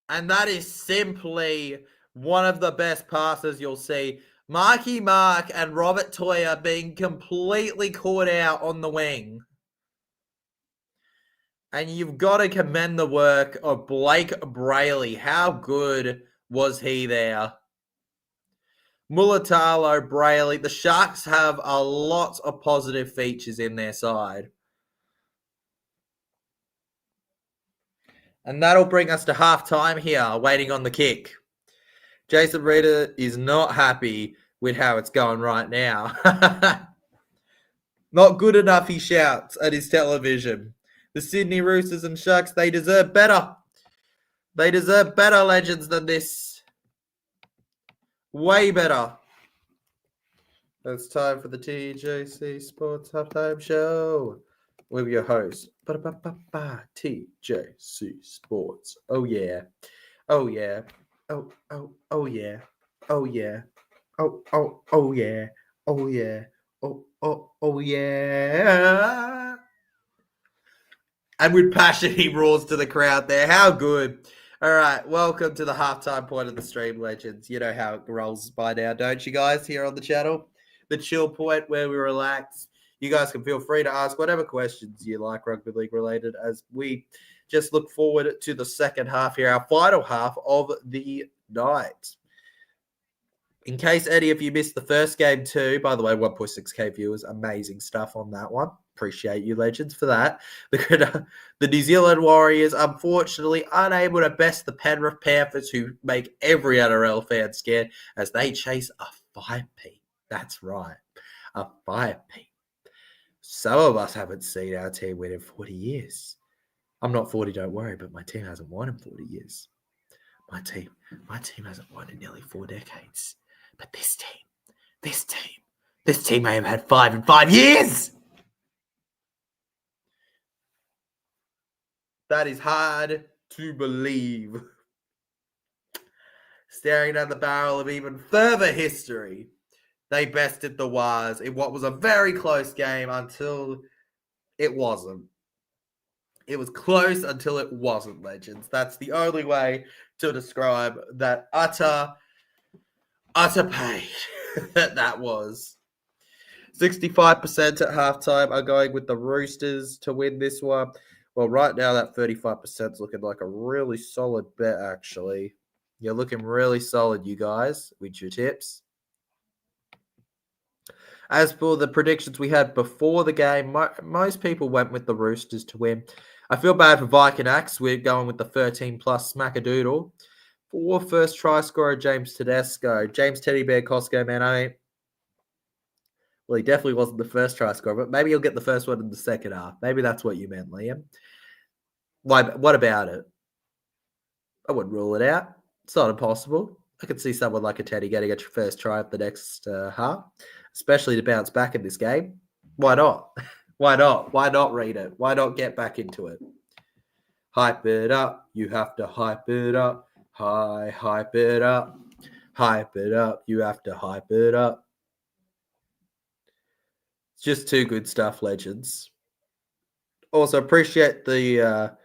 And that is simply one of the best passes you'll see. Marky Mark and Robert Toya being completely caught out on the wing. And you've got to commend the work of Blake Brayley. How good was he there? Mulatalo, Brayley. The Sharks have a lot of positive features in their side. And that'll bring us to halftime here, waiting on the kick. Jason Reeder is not happy with how it's going right now. Not good enough, he shouts at his television. The Sydney Roosters and Sharks, they deserve better. They deserve better, legends, than this. Way better. It's time for the TJC Sports Halftime Show with your host, TJC Sports. Oh yeah, oh yeah, oh yeah, oh yeah, oh yeah, oh yeah, oh yeah. And with passion, he roars to the crowd there. How good. All right, welcome to the halftime point of the stream, legends. You know how it rolls by now, don't you guys, here on the channel? The chill point where we relax. You guys can feel free to ask whatever questions you like, rugby league related, as we just look forward to the second half here, our final half of the night. In case any of you missed the first game too, by the way, 1.6k viewers, amazing stuff on that one. Appreciate you, legends, for that. The New Zealand Warriors, unfortunately, unable to best the Penrith Panthers, who make every NRL fan scared as they chase a 5-peat. That's right, a 5-peat. Some of us haven't seen our team win in 40 years. I'm not 40, don't worry, but my team hasn't won in 40 years. My team hasn't won in nearly 4 decades. But this team may have had 5 in 5 years. That is hard to believe. Staring down the barrel of even further history, they bested the Wars in what was a very close game until it wasn't. It was close until it wasn't, legends. That's the only way to describe that utter pain that was. 65% at halftime are going with the Roosters to win this one. Well, right now that 35% is looking like a really solid bet, actually. You're looking really solid, you guys, with your tips. As for the predictions we had before the game, most people went with the Roosters to win. I feel bad for Viking Axe. We're going with the 13-plus smackadoodle. For first try scorer, James Tedesco. James Teddy Bear Costco, man, well, he definitely wasn't the first try scorer, but maybe he'll get the first one in the second half. Maybe that's what you meant, Liam. Why? What about it? I wouldn't rule it out. It's not impossible. I could see someone like a Teddy getting a first try of the next half, especially to bounce back in this game. Why not? Why not? Why not read it? Why not get back into it? Hype it up. You have to hype it up. Hype it up. Hype it up. You have to hype it up. It's just too good stuff, legends. Also, appreciate the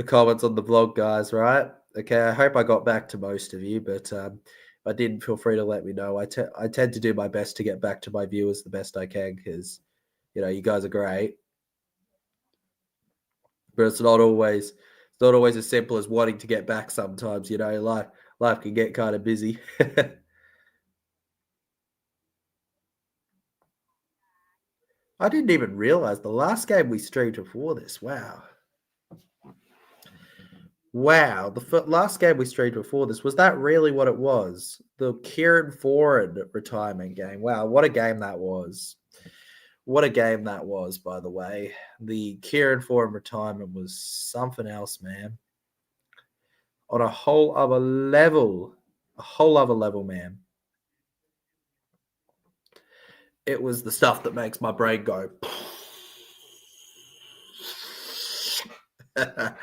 comments on the vlog, guys, right? Okay, I hope I got back to most of you, but if I didn't, feel free to let me know. I tend to do my best to get back to my viewers the best I can because, you know, you guys are great. But it's not always as simple as wanting to get back sometimes, you know. Life can get kind of busy. I didn't even realize the last game we streamed before this. Wow. The last game we streamed before this, was that really what it was? The Kieran Foran retirement game. Wow, what a game that was. What a game that was, by the way. The Kieran Foran retirement was something else, man. On a whole other level. A whole other level, man. It was the stuff that makes my brain go. Then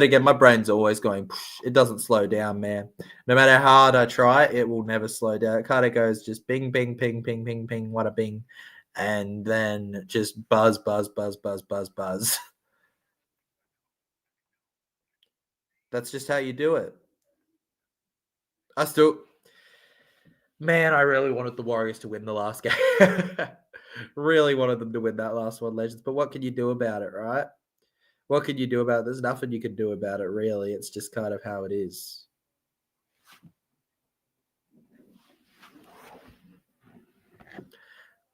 again, my brain's always going. It doesn't slow down, man. No matter how hard I try, it will never slow down. It kind of goes just bing, bing, ping, ping, ping, ping, what a bing. And then just buzz, buzz, buzz, buzz, buzz, buzz. That's just how you do it. Man, I really wanted the Warriors to win the last game. Really wanted them to win that last one, legends. But what can you do about it, right? What can you do about it? There's nothing you can do about it, really. It's just kind of how it is.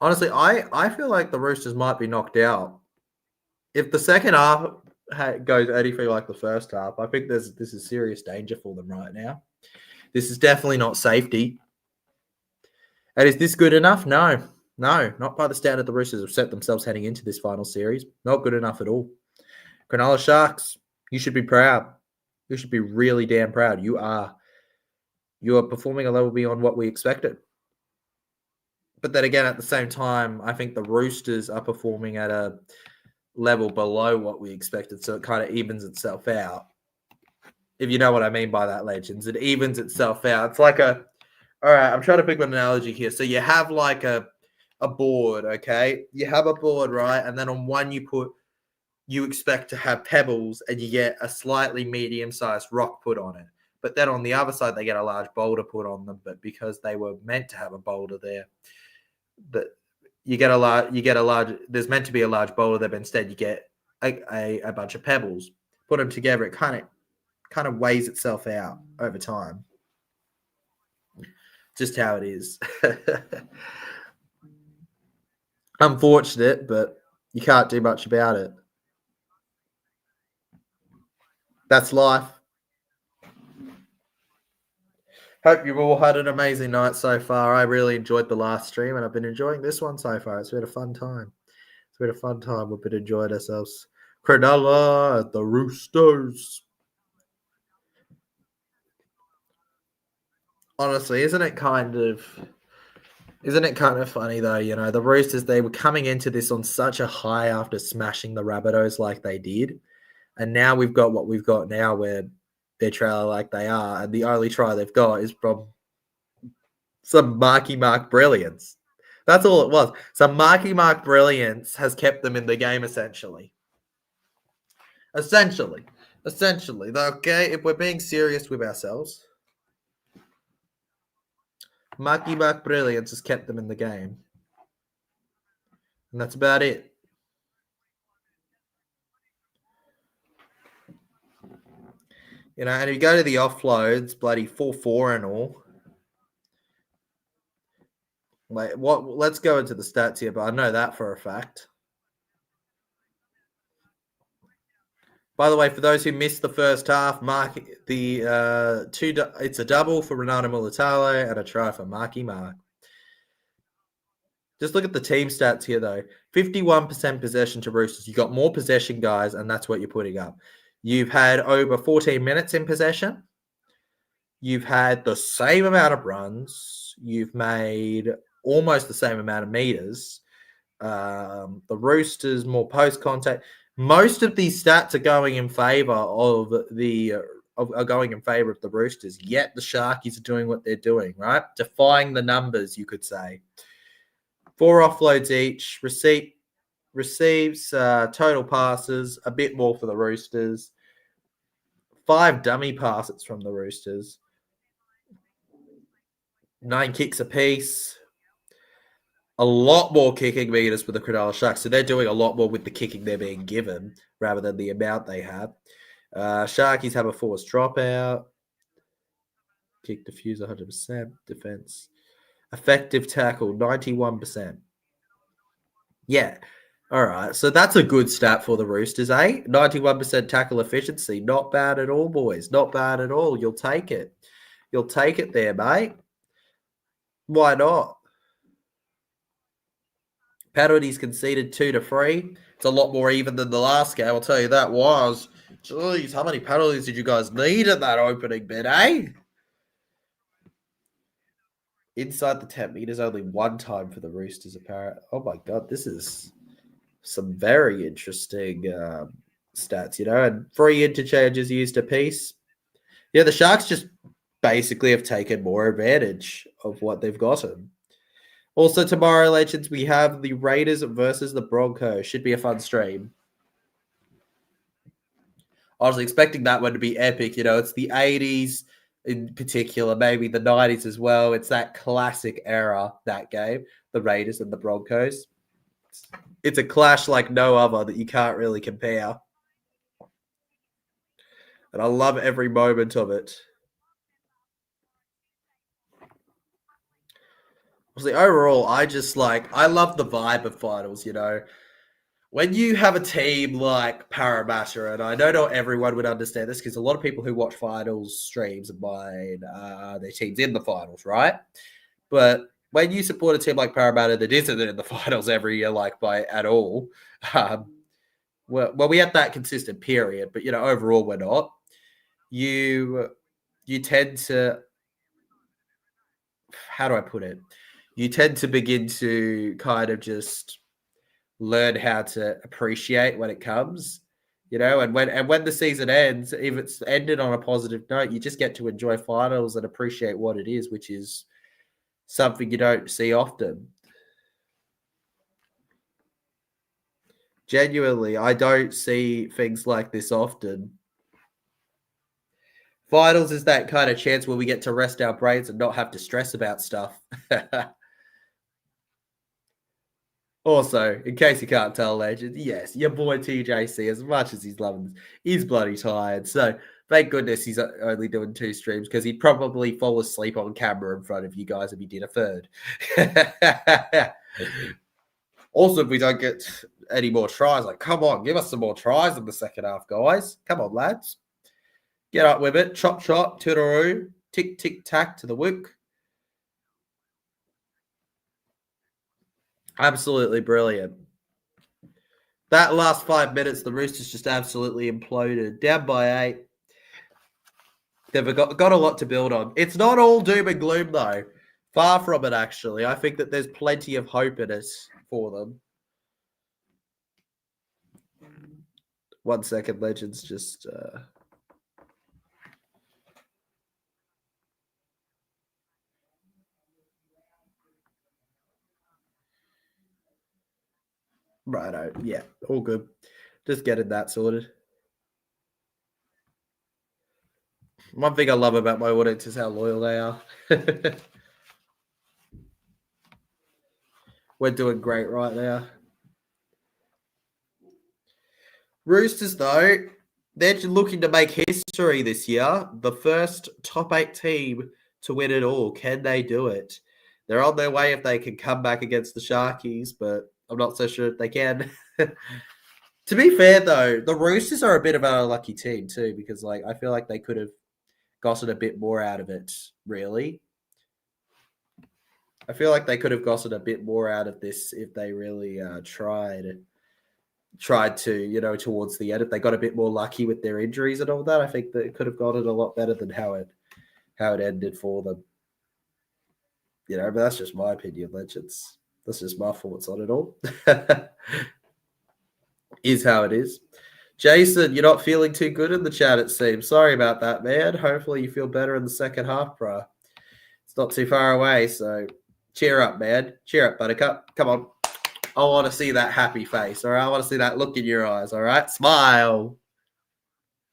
Honestly, I feel like the Roosters might be knocked out. If the second half goes anything like the first half, I think this is serious danger for them right now. This is definitely not safety. And is this good enough? No, not by the standard the Roosters have set themselves heading into this final series. Not good enough at all. Cronulla Sharks, you should be proud. You should be really damn proud. You are performing a level beyond what we expected. But then again, at the same time, I think the Roosters are performing at a level below what we expected, so it kind of evens itself out. If you know what I mean by that, Legends, it evens itself out. It's like all right, I'm trying to pick an analogy here. So you have like a board, okay? You have a board, right? And then on one you expect to have pebbles and you get a slightly medium-sized rock put on it. But then on the other side, they get a large boulder put on them. But because they were meant to have a boulder there, that you get a large. There's meant to be a large boulder there, but instead you get a bunch of pebbles. Put them together, it kind of weighs itself out over time. Just how it is. Unfortunate, but you can't do much about it. That's life. Hope you've all had an amazing night so far. I really enjoyed the last stream, and I've been enjoying this one so far. It's been a fun time. We've been enjoying ourselves. Cronulla at the Roosters. Honestly, isn't it kind of funny though? You know, the Roosters, they were coming into this on such a high after smashing the Rabbitohs like they did, and now we've got what we've got now, where they're trailer like they are, and the only try they've got is from some Marky Mark brilliance. That's all it was. Some Marky Mark brilliance has kept them in the game, essentially. Essentially. Okay, if we're being serious with ourselves, Marky Mark brilliance has kept them in the game. And that's about it. You know, and if you go to the offloads, bloody 4-4 and all. Like, let's go into the stats here, but I know that for a fact. By the way, for those who missed the first half, it's a double for Renato Mulatalo and a try for Marky Mark. Just look at the team stats here, though. 51% possession to Roosters. You got more possession, guys, and that's what you're putting up. You've had over 14 minutes in possession. You've had the same amount of runs. You've made almost the same amount of meters. The Roosters, more post-contact. Most of these stats are going in favor of the Roosters. Yet the Sharkies are doing what they're doing, right? Defying the numbers, you could say. 4 offloads each. Receives total passes, a bit more for the Roosters. 5 dummy passes from the Roosters. 9 kicks apiece. A lot more kicking meters for the Cronulla Sharks. So they're doing a lot more with the kicking they're being given rather than the amount they have. Sharkies have a forced dropout. Kick defuse 100%. Defense. Effective tackle 91%. Yeah. All right. So that's a good stat for the Roosters, eh? 91% tackle efficiency. Not bad at all, boys. Not bad at all. You'll take it. You'll take it there, mate. Why not? Penalties conceded 2-3. It's a lot more even than the last game. I'll tell you that was. Jeez, how many penalties did you guys need at that opening bit, eh? Inside the 10 meters, only 1 time for the Roosters, apparently. Oh my God, this is some very interesting stats, you know, and 3 interchanges used apiece. Yeah, the Sharks just basically have taken more advantage of what they've gotten. Also, tomorrow, Legends, we have the Raiders versus the Broncos. Should be a fun stream. I was expecting that one to be epic. You know, it's the 80s in particular, maybe the 90s as well. It's that classic era, that game, the Raiders and the Broncos. It's a clash like no other that you can't really compare. And I love every moment of it. Overall, I love the vibe of finals, you know. When you have a team like Parramatta, and I know not everyone would understand this because a lot of people who watch finals streams of mine, their team's in the finals, right? But when you support a team like Parramatta that isn't in the finals every year, at all, well, we have that consistent period, but, you know, overall we're not. you tend to, how do I put it? You tend to begin to kind of just learn how to appreciate when it comes, and when the season ends, if it's ended on a positive note, you just get to enjoy finals and appreciate what it is, which is something you don't see often. Genuinely, I don't see things like this often. Finals is that kind of chance where we get to rest our brains and not have to stress about stuff. Also, in case you can't tell, legend, yes, your boy TJC, as much as he's loving this, he's bloody tired. So thank goodness he's only doing 2 streams, because he'd probably fall asleep on camera in front of you guys if he did a third. Also, if we don't get any more tries, like, come on, give us some more tries in the second half, guys. Come on, lads. Get up with it. Chop, chop, toodaloo, tick, tick, tack to the wick. Absolutely brilliant. That last 5 minutes, the Roosters just absolutely imploded. Down by 8. They've got a lot to build on. It's not all doom and gloom, though. Far from it, actually. I think that there's plenty of hope in it for them. 1 second, Legends just... Righto. Yeah, all good. Just getting that sorted. One thing I love about my audience is how loyal they are. We're doing great right now. Roosters, though, they're looking to make history this year. The first top 8 team to win it all. Can they do it? They're on their way if they can come back against the Sharkies, but I'm not so sure if they can. To be fair, though, the Roosters are a bit of a lucky team too, because I feel like they could have gotten a bit more out of it, really. I feel like they could have gotten a bit more out of this if they really tried to, towards the end. If they got a bit more lucky with their injuries and all that, I think that it could have gotten a lot better than how it ended for them. But that's just my opinion, Legends. That's just my thoughts on it all. Is how it is. Jason, you're not feeling too good in the chat, it seems. Sorry about that, man. Hopefully you feel better in the second half, bro. It's not too far away, so cheer up, man. Cheer up, Buttercup. Come on. I want to see that happy face, all right? I want to see that look in your eyes, all right? Smile.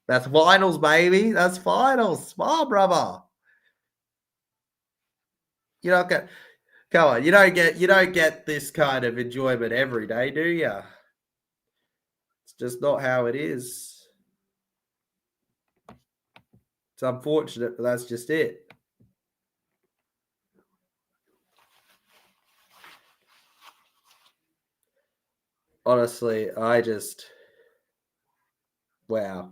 That's finals, baby. That's finals. Smile, brother. You don't get... Come on. You don't get this kind of enjoyment every day, do you? It's just not how it is. It's unfortunate, but that's just it. Honestly, wow.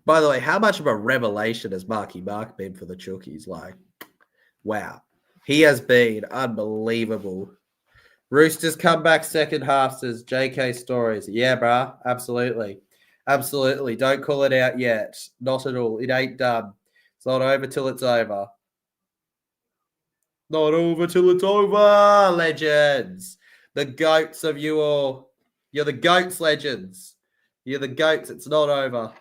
By the way, how much of a revelation has Marky Mark been for the Chookies? Wow. He has been unbelievable. Roosters come back second half, says JK Stories. Yeah, bruh. Absolutely. Absolutely. Don't call it out yet. Not at all. It ain't done. It's not over till it's over. Not over till it's over, Legends. The goats of you all. You're the goats, Legends. You're the goats. It's not over.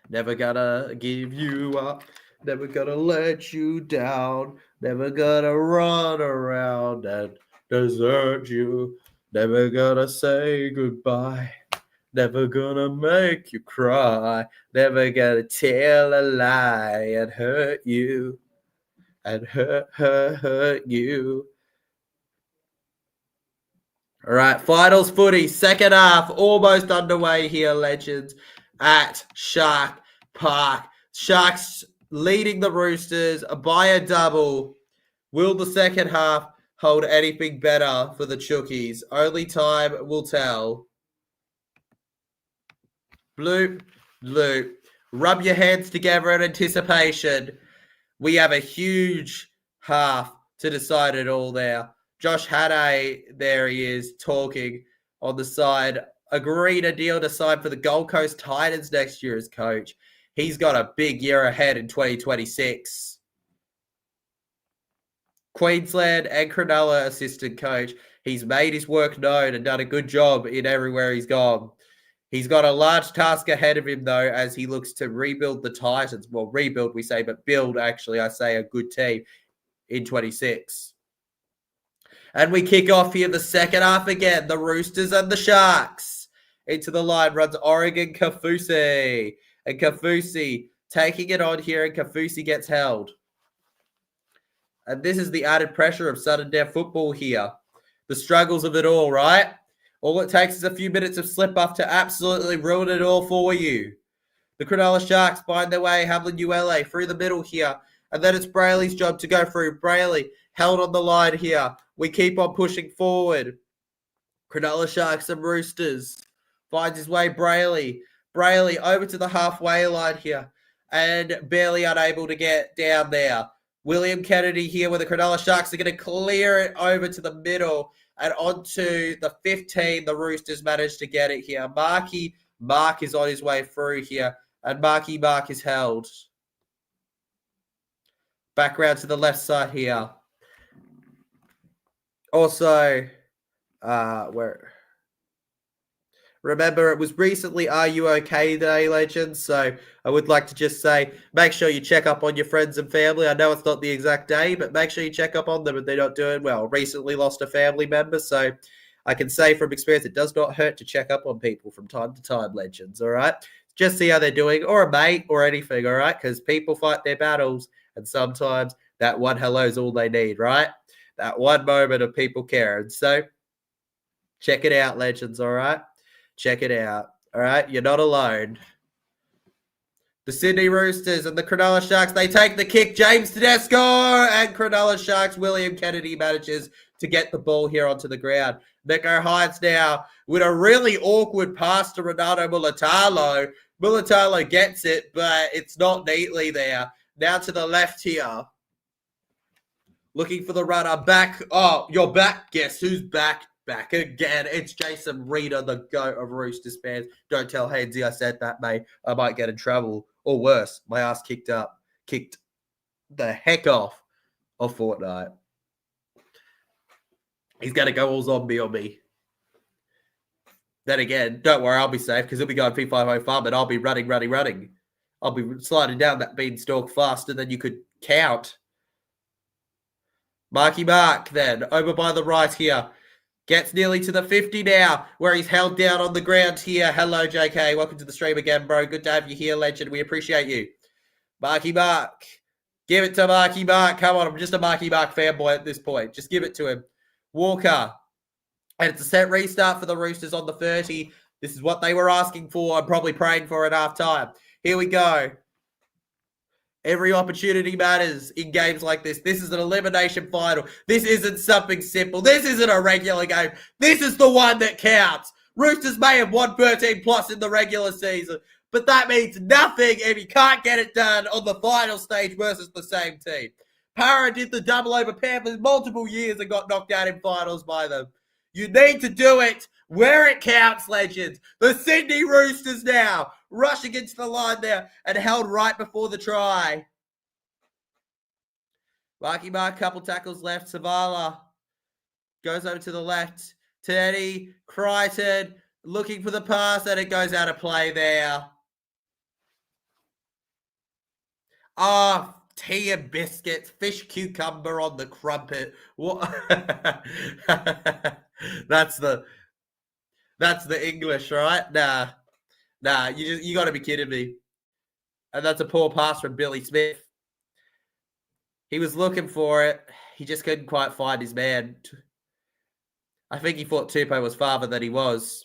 Never gonna give you up. Never gonna let you down. Never gonna run around and desert you. Never gonna say goodbye. Never gonna make you cry. Never gonna tell a lie and hurt you. And hurt you. All right, finals footy, second half, almost underway here, Legends, at Shark Park. Sharks leading the Roosters by a double. Will the second half hold anything better for the Chookies? Only time will tell. Bloop, bloop. Rub your hands together in anticipation. We have a huge half to decide it all there. Josh Haddai, there he is, talking on the side agreed a deal to sign for the Gold Coast Titans next year as coach. He's got a big year ahead in 2026. Queensland and Cronulla assistant coach. He's made his work known and done a good job in everywhere he's gone. He's got a large task ahead of him, though, as he looks to rebuild the Titans. Well, rebuild, we say, but build, actually, I say, a good team in 26. And we kick off here the second half again. The Roosters and the Sharks. Into the line runs Oregon Kaufusi. And Kaufusi taking it on here, and Kaufusi gets held. And this is the added pressure of sudden death football here. The struggles of it all, right? All it takes is a few minutes of slip-up to absolutely ruin it all for you. The Cronulla Sharks find their way, Hamlin ULA through the middle here. And then it's Brayley's job to go through. Brayley held on the line here. We keep on pushing forward. Cronulla Sharks and Roosters. Finds his way, Brayley. Brayley over to the halfway line here. And barely unable to get down there. William Kennedy here with the Cronulla Sharks are going to clear it over to the middle and onto the 15. The Roosters managed to get it here. Mark is on his way through here, and Mark is held. Back round to the left side here. Also, remember, it was recently Are You OK Day, legends. So I would like to just say, make sure you check up on your friends and family. I know it's not the exact day, but make sure you check up on them if they're not doing well. Recently lost a family member, so I can say from experience, it does not hurt to check up on people from time to time, legends, all right? Just see how they're doing, or a mate, or anything, all right? Because people fight their battles, and sometimes that one hello is all they need, right? That one moment of people caring. So check it out, legends, all right? Check it out. All right, you're not alone. The Sydney Roosters and the Cronulla Sharks, they take the kick. James Tedesco and Cronulla Sharks. William Kennedy manages to get the ball here onto the ground. Nico Hines now with a really awkward pass to Renato Mulatalo. Mulatalo gets it, but it's not neatly there. Now to the left here. Looking for the runner back. Oh, you're back. Guess who's back? Back again. It's Jason Reeder, the GOAT of Roosters fans. Don't tell Hainsey I said that, mate. I might get in trouble. Or worse, my ass kicked the heck off of Fortnite. He's going to go all zombie on me. Then again, don't worry, I'll be safe because he'll be going P505 farm and I'll be running. I'll be sliding down that beanstalk faster than you could count. Mark then, over by the right here. Gets nearly to the 50 now, where he's held down on the ground here. Hello, JK. Welcome to the stream again, bro. Good to have you here, legend. We appreciate you. Marky Mark. Give it to Marky Mark. Come on, I'm just a Marky Mark fanboy at this point. Just give it to him. Walker. And it's a set restart for the Roosters on the 30. This is what they were asking for. I'm probably praying for at halftime. Here we go. Every opportunity matters in games like this. This is an elimination final. This isn't something simple. This isn't a regular game. This is the one that counts. Roosters may have won 13 plus in the regular season, but that means nothing if you can't get it done on the final stage versus the same team. Para did the double over Panthers multiple years and got knocked out in finals by them. You need to do it where it counts, legends. The Sydney Roosters now rushing into the line there and held right before the try. Marky Mark, couple tackles left. Savala goes over to the left. Teddy, Crichton looking for the pass, and it goes out of play there. Tea and biscuits, fish cucumber on the crumpet. What? That's the English, right? Nah, you got to be kidding me. And that's a poor pass from Billy Smith. He was looking for it. He just couldn't quite find his man. I think he thought Tupou was farther than he was.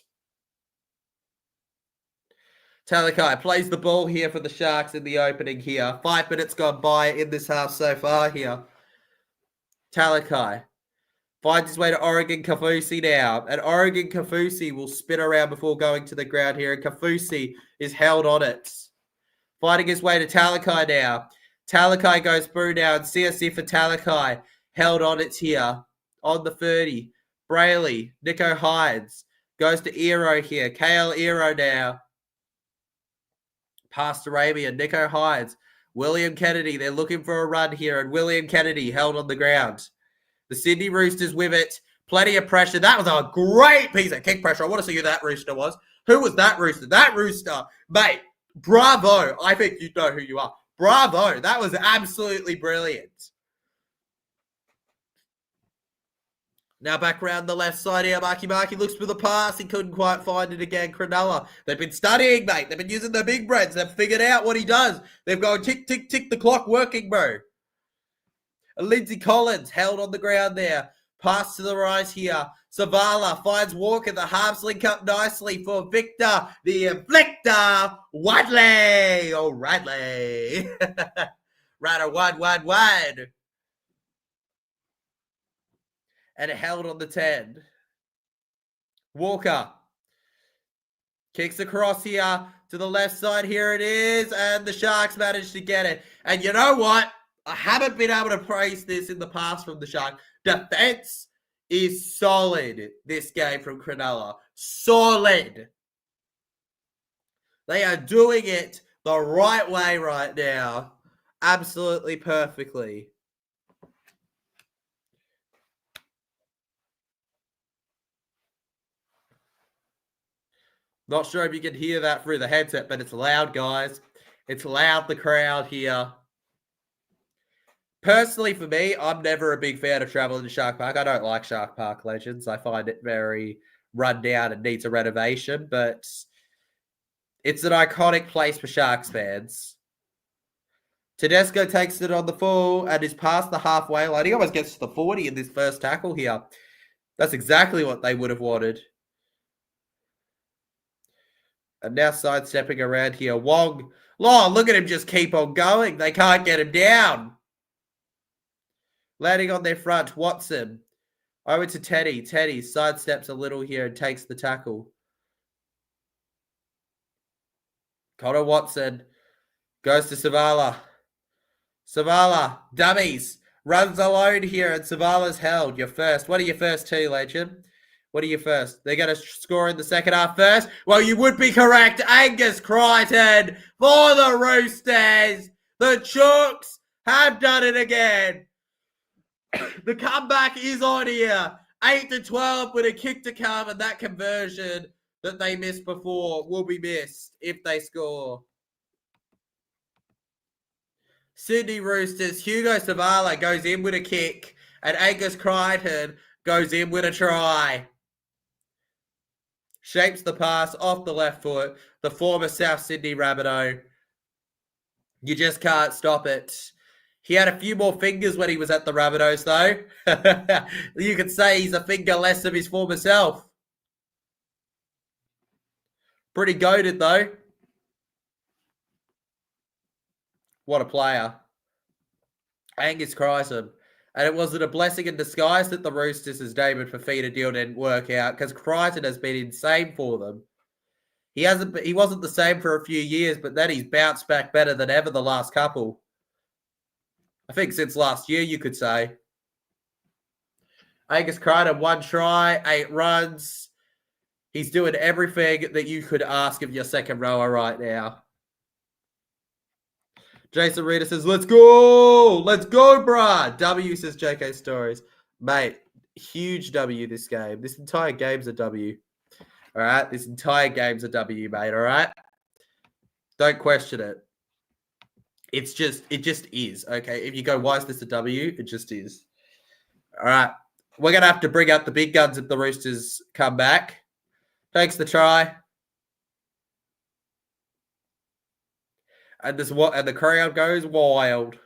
Talakai plays the ball here for the Sharks in the opening here. 5 minutes gone by in this half so far here. Talakai finds his way to Oregon Kaufusi now. And Oregon Kaufusi will spin around before going to the ground here. And Kaufusi is held on it. Finding his way to Talakai now. Talakai goes through now. And CSC for Talakai. Held on it here. On the 30. Brayley. Nico Hines. Goes to Eero here. KL Eero now. Past Arabia. Nico Hydes. William Kennedy. They're looking for a run here. And William Kennedy held on the ground. The Sydney Roosters with it. Plenty of pressure. That was a great piece of kick pressure. I want to see who that Rooster was. Who was that Rooster? That Rooster. Mate, bravo. I think you know who you are. Bravo. That was absolutely brilliant. Now back around the left side here. Marky looks for the pass. He couldn't quite find it again. Cronulla. They've been studying, mate. They've been using their big brains. They've figured out what he does. They've gone tick, tick, tick, the clock working, bro. Lindsay Collins held on the ground there. Pass to the right here. Savala finds Walker. The halves link up nicely for Victor. The inflictor. Wadley. Oh, Radley. Rider, wide. And it held on the 10. Walker kicks across here to the left side. Here it is. And the Sharks managed to get it. And you know what? I haven't been able to praise this in the past from the Sharks. Defense is solid this game from Cronulla. Solid. They are doing it the right way right now. Absolutely perfectly. Not sure if you can hear that through the headset, but it's loud, guys. It's loud, the crowd here. Personally, for me, I'm never a big fan of traveling to Shark Park. I don't like Shark Park Legends. I find it very run down and needs a renovation, but it's an iconic place for Sharks fans. Tedesco takes it on the full and is past the halfway line. He almost gets to the 40 in this first tackle here. That's exactly what they would have wanted. And now sidestepping around here. Wong. Oh, look at him just keep on going. They can't get him down. Landing on their front. Watson. Over to Teddy. Teddy sidesteps a little here and takes the tackle. Connor Watson goes to Savala. Savala. Dummies. Runs alone here and Savala's held. You're first. What are your first two, Legend? What are you first? They're going to score in the second half first? Well, you would be correct. Angus Crichton for the Roosters. The Chooks have done it again. The comeback is on here. 8-12 with a kick to come, and that conversion that they missed before will be missed if they score. Sydney Roosters, Hugo Savala goes in with a kick, and Angus Crichton goes in with a try. Shapes the pass off the left foot. The former South Sydney Rabbitoh. You just can't stop it. He had a few more fingers when he was at the Rabbitohs, though. You could say he's a finger less of his former self. Pretty goated, though. What a player. Angus Crichton. And was it a blessing in disguise that the Roosters' David Fafita deal didn't work out? Because Crichton has been insane for them. He wasn't the same for a few years, but then he's bounced back better than ever the last couple. I think since last year, you could say. Angus Crichton, 1 try, 8 runs. He's doing everything that you could ask of your second rower right now. Jason Reeder says, let's go. Let's go, bruh. W says JK Stories. Mate, huge W this game. This entire game's a W. All right? This entire game's a W, mate. All right? Don't question it. It just is, okay? If you go, why is this a W? It just is. All right. We're going to have to bring out the big guns if the Roosters come back. Takes the try. And the crowd goes wild.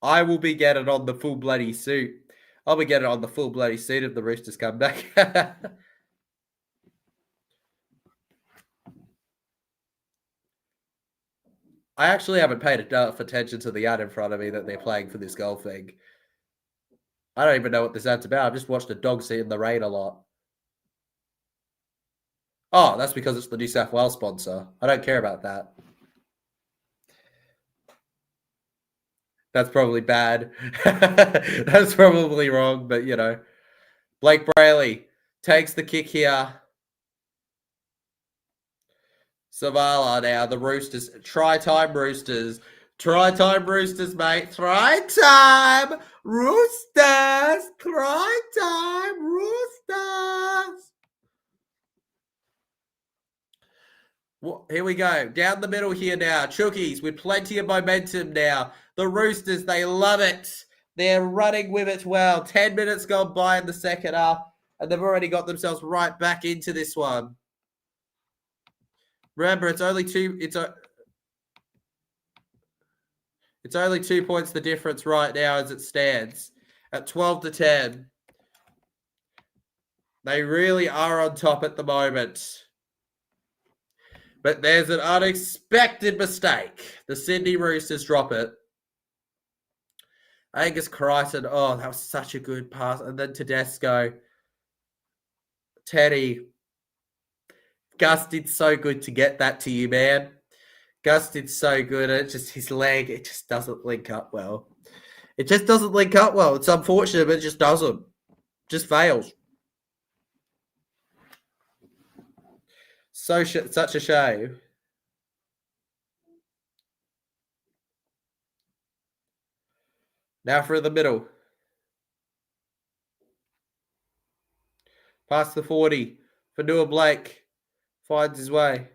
I will be getting on the full bloody suit. I'll be getting on the full bloody suit if the Roosters come back. I actually haven't paid enough attention to the ad in front of me that they're playing for this goal thing. I don't even know what this ad's about. I've just watched a dog sit in the rain a lot. Oh, that's because it's the New South Wales sponsor. I don't care about that. That's probably bad. That's probably wrong, but, you know. Blake Brayley Takes the kick here. Savala now, the Roosters. Try time, Roosters. Try time, Roosters, mate. Try time, Roosters. Try time, Roosters. Well, here we go. Down the middle here now. Chookies with plenty of momentum now. The Roosters, they love it. They're running with it well. 10 minutes gone by in the second half, and they've already got themselves right back into this one. Remember, it's only two points the difference right now as it stands at 12-10. They really are on top at the moment. But there's an unexpected mistake. The Sydney Roosters drop it. Angus Crichton, oh, that was such a good pass. And then Tedesco. Teddy. Gus did so good to get that to you, man. Gus did so good. It's just his leg, it just doesn't link up well. It just doesn't link up well. It's unfortunate, but it just doesn't. Just fails. Such a shame. Now for the middle. Past the 40. Fanua Blake finds his way.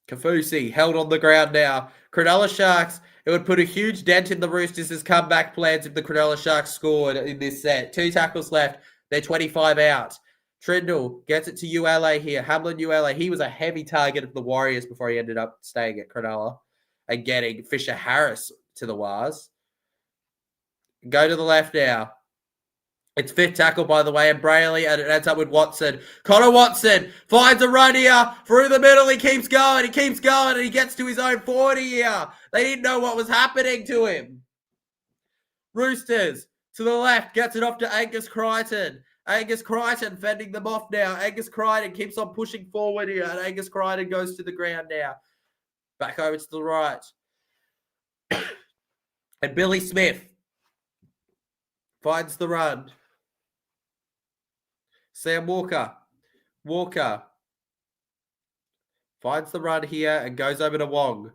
Kafusi held on the ground now. Cronulla Sharks, it would put a huge dent in the Roosters' comeback plans if the Cronulla Sharks scored in this set. 2 tackles left. They're 25 out. Trindle gets it to ULA here. Hamlin ULA. He was a heavy target of the Warriors before he ended up staying at Cronulla and getting Fisher Harris to the Wars. Go to the left now. It's 5th tackle, by the way, and Brayley, and it ends up with Watson. Connor Watson finds a run here through the middle. He keeps going, and he gets to his own 40 here. They didn't know what was happening to him. Roosters to the left, gets it off to Angus Crichton. Angus Crichton fending them off now. Angus Crichton keeps on pushing forward here, and Angus Crichton goes to the ground now. Back over to the right. And Billy Smith finds the run. Sam Walker finds the run here and goes over to Wong.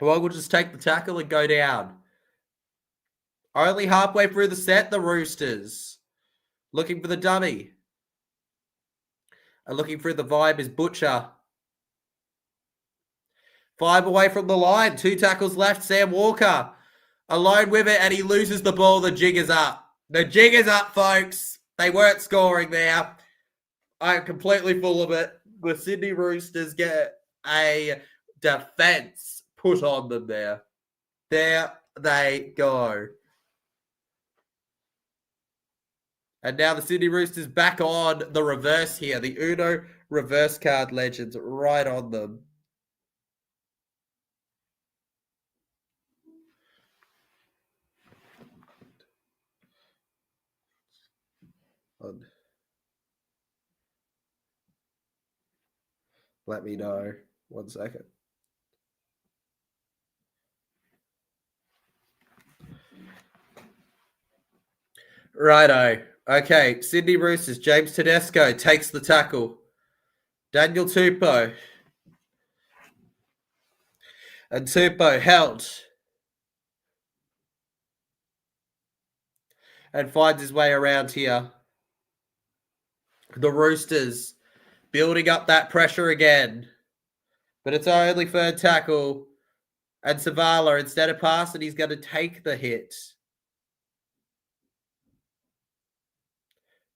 Wong will just take the tackle and go down. Only halfway through the set, the Roosters. Looking for the dummy. And looking through the vibe is Butcher. 5 away from the line. 2 tackles left. Sam Walker alone with it, and he loses the ball. The jig is up. The jig is up, folks. They weren't scoring there. I'm completely full of it. The Sydney Roosters get a defense put on them there. There they go. And now the Sydney Roosters back on the reverse here. The Uno reverse card legends right on them. Let me know. 1 second. Righto. Okay, Sydney Roosters. James Tedesco takes the tackle. Daniel Tupou. And Tupou held. And finds his way around here. The Roosters building up that pressure again. But it's only 3rd tackle. And Savala, instead of passing, he's going to take the hit.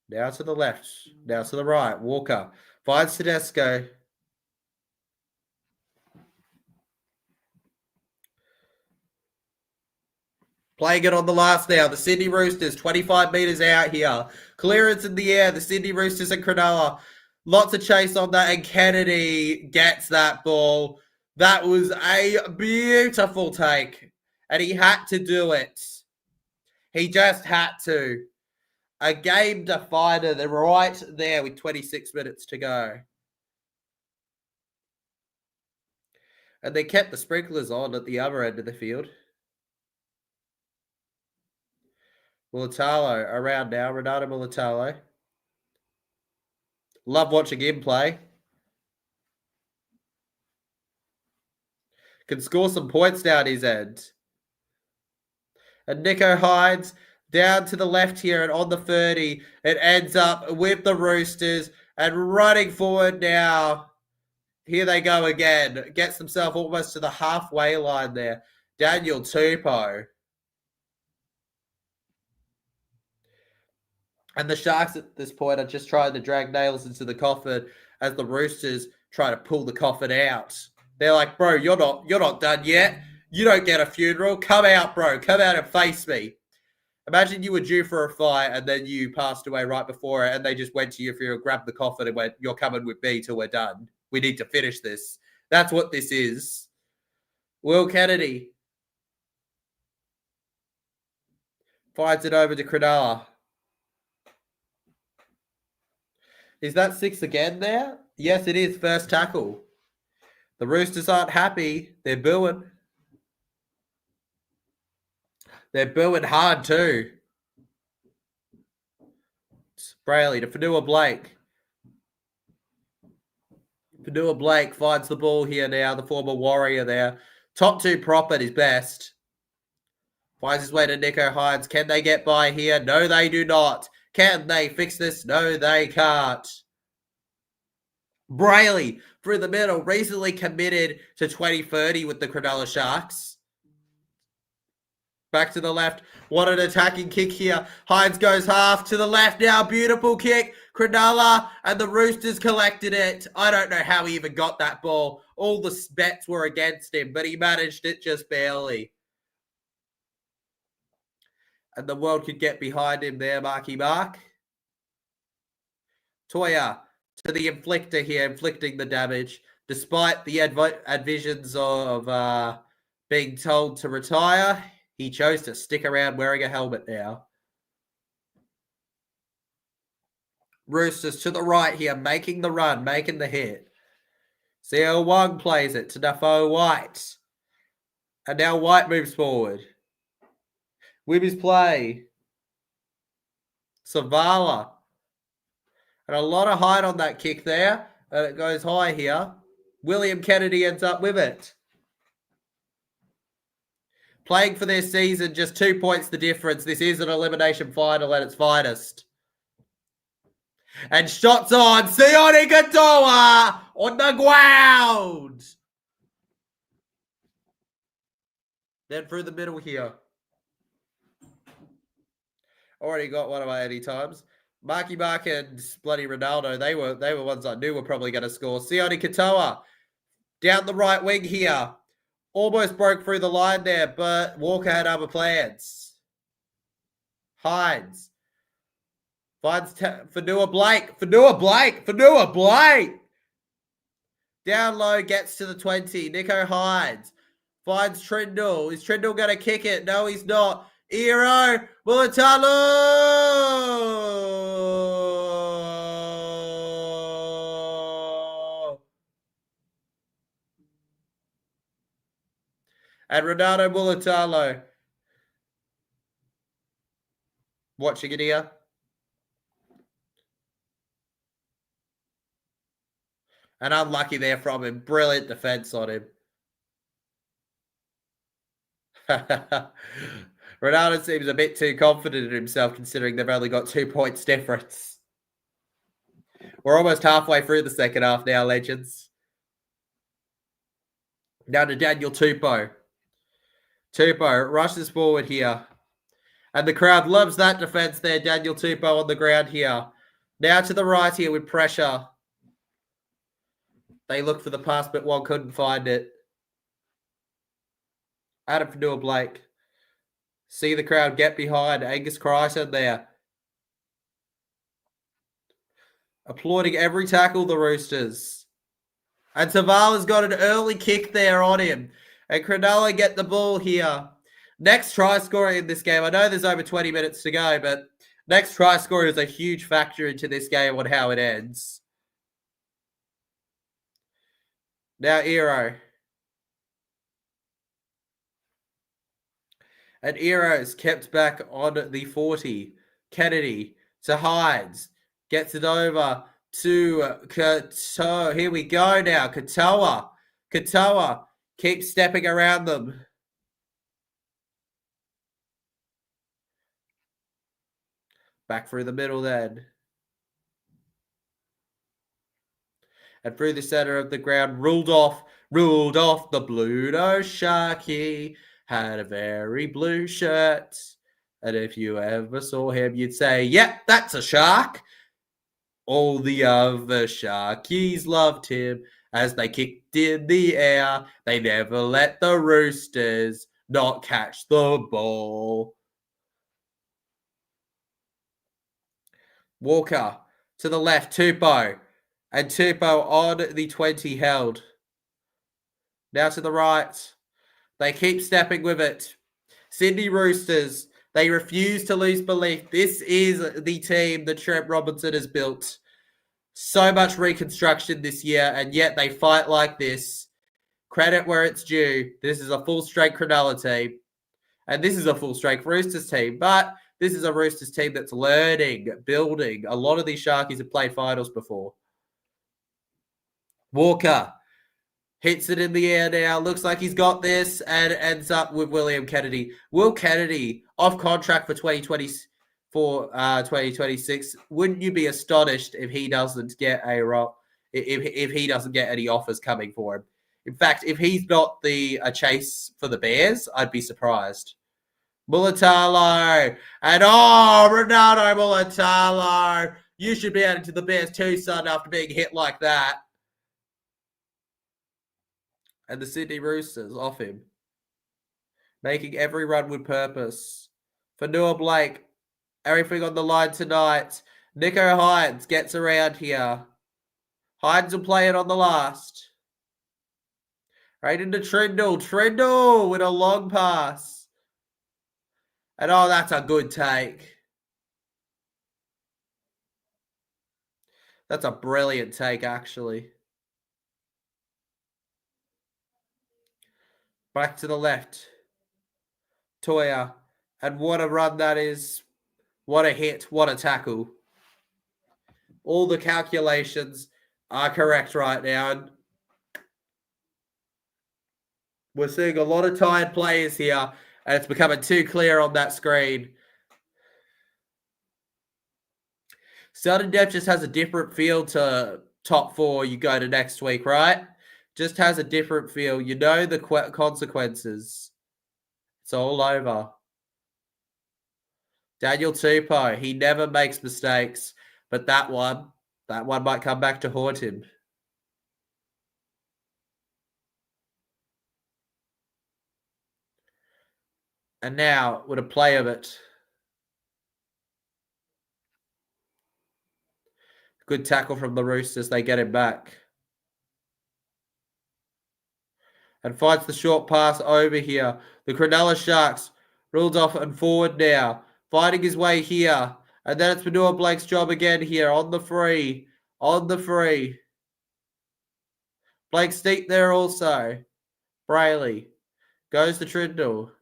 Now to the left. Now to the right. Walker finds Tedesco. Playing it on the last now. The Sydney Roosters, 25 metres out here. Clearance in the air. The Sydney Roosters and Cronulla. Lots of chase on that, and Kennedy gets that ball. That was a beautiful take, and he had to do it. He just had to. A game definer. They're right there with 26 minutes to go. And they kept the sprinklers on at the other end of the field. Mulatalo around now. Renato Mulatalo. Love watching him play. Can score some points down his end. And Nicho Hynes down to the left here and on the 30. It ends up with the Roosters and running forward now. Here they go again. Gets himself almost to the halfway line there. Daniel Tupou. And the Sharks at this point are just trying to drag nails into the coffin as the Roosters try to pull the coffin out. They're like, bro, you're not done yet. You don't get a funeral. Come out, bro. Come out and face me. Imagine you were due for a fight and then you passed away right before it and they just went to your funeral, grabbed the coffin and went, you're coming with me till we're done. We need to finish this. That's what this is. Will Kennedy finds it over to Cronulla. Is that 6 again there? Yes, it is. First tackle. The Roosters aren't happy. They're booing. They're booing hard too. Brayley to Fanua Blake. Fanua Blake finds the ball here now, the former Warrior there. Top 2 prop at his best. Finds his way to Nicho Hynes. Can they get by here? No, they do not. Can they fix this? No, they can't. Brayley through the middle, recently committed to 2030 with the Cronulla Sharks. Back to the left. What an attacking kick here. Hynes goes half to the left now. Beautiful kick. Cronulla and the Roosters collected it. I don't know how he even got that ball. All the bets were against him, but he managed it just barely. And the world could get behind him there, Marky Mark. Toya to the inflictor here, inflicting the damage. Despite the advisions of being told to retire, he chose to stick around wearing a helmet now. Roosters to the right here, making the run, making the hit. Seo Wong plays it to Dufo White. And now White moves forward. With his play. Savala. And a lot of height on that kick there. And it goes high here. William Kennedy ends up with it. Playing for their season, just 2 points the difference. This is an elimination final at its finest. And shots on. Sione Katoa on the ground. Then through the middle here. Already got one of my 80 times. Marky Mark and bloody Ronaldo, they were ones I knew were probably going to score. Sione Katoa down the right wing here. Almost broke through the line there, but Walker had other plans. Hynes finds Fanua Blake. Down low, gets to the 20. Nicho Hynes finds Trindle. Is Trindle going to kick it? No, he's not. Iro Mulatalo. And Renato Mulatalo. Watching it here. And unlucky there from him. Brilliant defense on him. Ronaldo seems a bit too confident in himself considering they've only got 2 points difference. We're almost halfway through the second half now, legends. Now to Daniel Tupou. Tupou rushes forward here. And the crowd loves that defense there. Daniel Tupou on the ground here. Now to the right here with pressure. They looked for the pass, but one couldn't find it. Adam Fanua Blake. See the crowd get behind. Angus Crichton there. Applauding every tackle, the Roosters. And Tavala's got an early kick there on him. And Cronulla get the ball here. Next try scorer in this game. I know there's over 20 minutes to go, but next try scorer is a huge factor into this game on how it ends. Now Iro. And Eros kept back on the 40. Kennedy to Hines. Gets it over to Katoa. Here we go now. Katoa keeps stepping around them. Back through the middle then. And through the center of the ground, ruled off the Bluto Sharky. Had a very blue shirt. And if you ever saw him, you'd say, yep, that's a shark. All the other Sharkies loved him as they kicked in the air. They never let the Roosters not catch the ball. Walker to the left, Tupou. And Tupou on the 20 held. Now to the right. They keep stepping with it. Sydney Roosters, they refuse to lose belief. This is the team that Trent Robinson has built. So much reconstruction this year, and yet they fight like this. Credit where it's due. This is a full-strength Cronulla team. And this is a full-strength Roosters team. But this is a Roosters team that's learning, building. A lot of these Sharkies have played finals before. Walker hits it in the air now. Looks like he's got this and ends up with William Kennedy. Will Kennedy off contract for 2026. Wouldn't you be astonished if he doesn't get if he doesn't get any offers coming for him? In fact, if he's not a chase for the Bears, I'd be surprised. Mulatalo. And Ronaldo Mulatalo. You should be added to the Bears too, son, after being hit like that. And the Sydney Roosters off him. Making every run with purpose. For Noah Blake, everything on the line tonight. Nicho Hines gets around here. Hines will play it on the last. Right into Trindle. Trindle with a long pass. And that's a good take. That's a brilliant take, actually. Back to the left. Toya. And what a run that is. What a hit. What a tackle. All the calculations are correct right now. And we're seeing a lot of tired players here. And it's becoming too clear on that screen. Sudden Death just has a different feel to top 4 you go to next week, right? Just has a different feel. You know the consequences. It's all over. Daniel Tupou, he never makes mistakes. But that one might come back to haunt him. And now, with a play of it. Good tackle from the Roosters. They get him back. And finds the short pass over here. The Cronulla Sharks ruled off and forward now. Finding his way here. And then it's Manua Blake's job again here on the free. On the free. Blake Steep there also. Brayley. Goes to Trindle.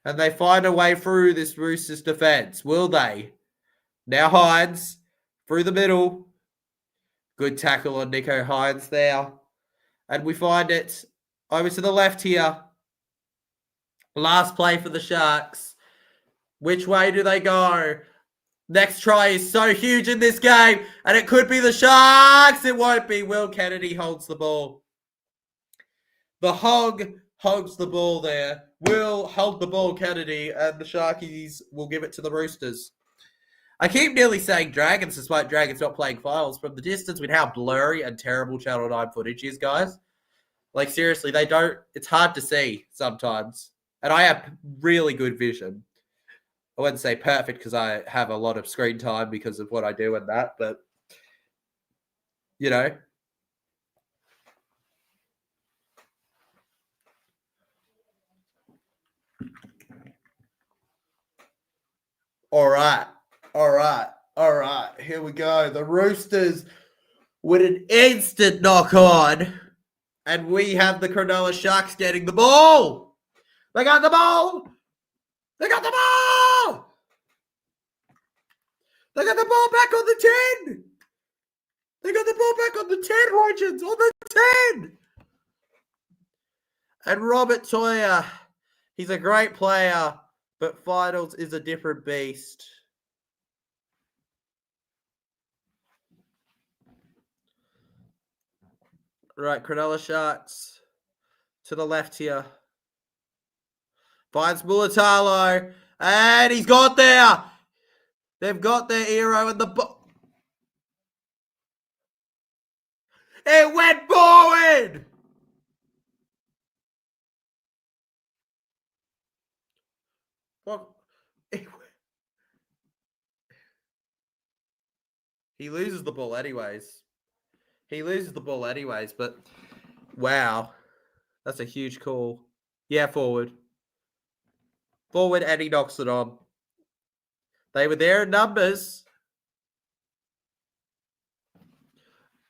And they find a way through this Roosters defense. Will they? Now Hines. Through the middle. Good tackle on Nicho Hines there. And we find it over to the left here. Last play for the Sharks. Which way do they go? Next try is so huge in this game. And it could be the Sharks. It won't be. Will Kennedy holds the ball. The hog hogs the ball there. Will hold the ball, Kennedy. And the Sharkies will give it to the Roosters. I keep nearly saying Dragons, despite Dragons not playing finals. From the distance with how blurry and terrible Channel 9 footage is, guys. Like, seriously, they don't... It's hard to see sometimes. And I have really good vision. I wouldn't say perfect because I have a lot of screen time because of what I do and that. But, you know. All right. Here we go. The Roosters with an instant knock on. And we have the Cronulla Sharks getting the ball. They got the ball. They got the ball. They got the ball back on the 10. They got the ball back on the 10, Legends, on the 10. And Robert Toya, he's a great player, but finals is a different beast. Right, Cronulla Sharks to the left here. Finds Mulatalo, and he's got there. They've got their hero in the ball. It went forward. Well, he loses the ball anyways. But wow, that's a huge call. Yeah, forward. Forward, and he knocks it on. They were there in numbers.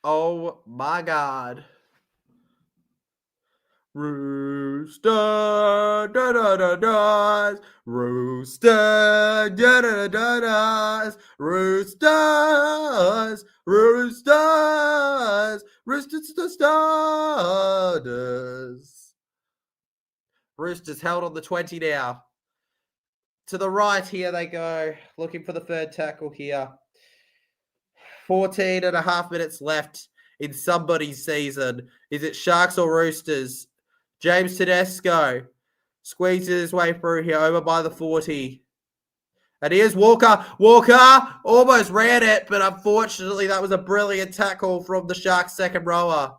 Oh my God. Rooster, da da da da, Rooster, da da da da, Roosters, Roosters, Roosters to starters. Roosters held on the 20 now. To the right here they go, looking for the third tackle here. 14 and a half minutes left in somebody's season. Is it Sharks or Roosters? James Tedesco squeezes his way through here over by the 40. And here's Walker. Walker almost ran it, but unfortunately that was a brilliant tackle from the Sharks second rower.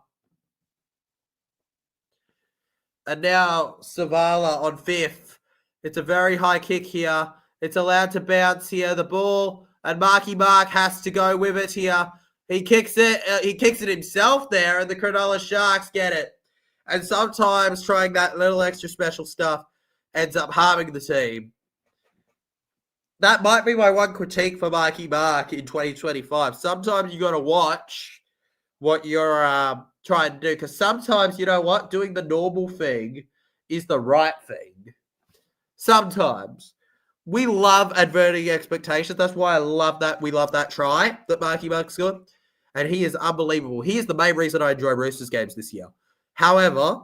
And now Savala on 5th. It's a very high kick here. It's allowed to bounce here. The ball, and Marky Mark has to go with it here. He kicks it. He kicks it himself there, and the Cronulla Sharks get it. And sometimes trying that little extra special stuff ends up harming the team. That might be my one critique for Marky Mark in 2025. Sometimes you got to watch what you're trying to do, because sometimes, you know what, doing the normal thing is the right thing. Sometimes. We love adverting expectations. That's why I love that. We love that try that Marky Mark scored. And he is unbelievable. He is the main reason I enjoy Roosters games this year. However,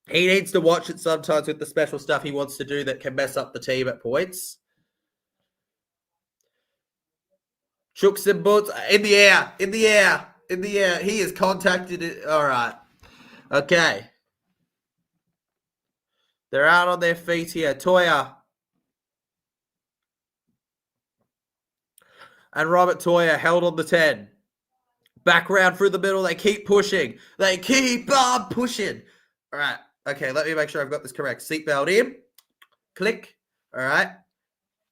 he needs to watch it sometimes with the special stuff he wants to do that can mess up the team at points. Chooks and boots in the air. He is contacted it. All right. Okay. They're out on their feet here. Toya. And Robert Toya held on the 10. Back round through the middle. They keep pushing. They keep on pushing. All right. Okay, let me make sure I've got this correct. Seatbelt in. Click. All right.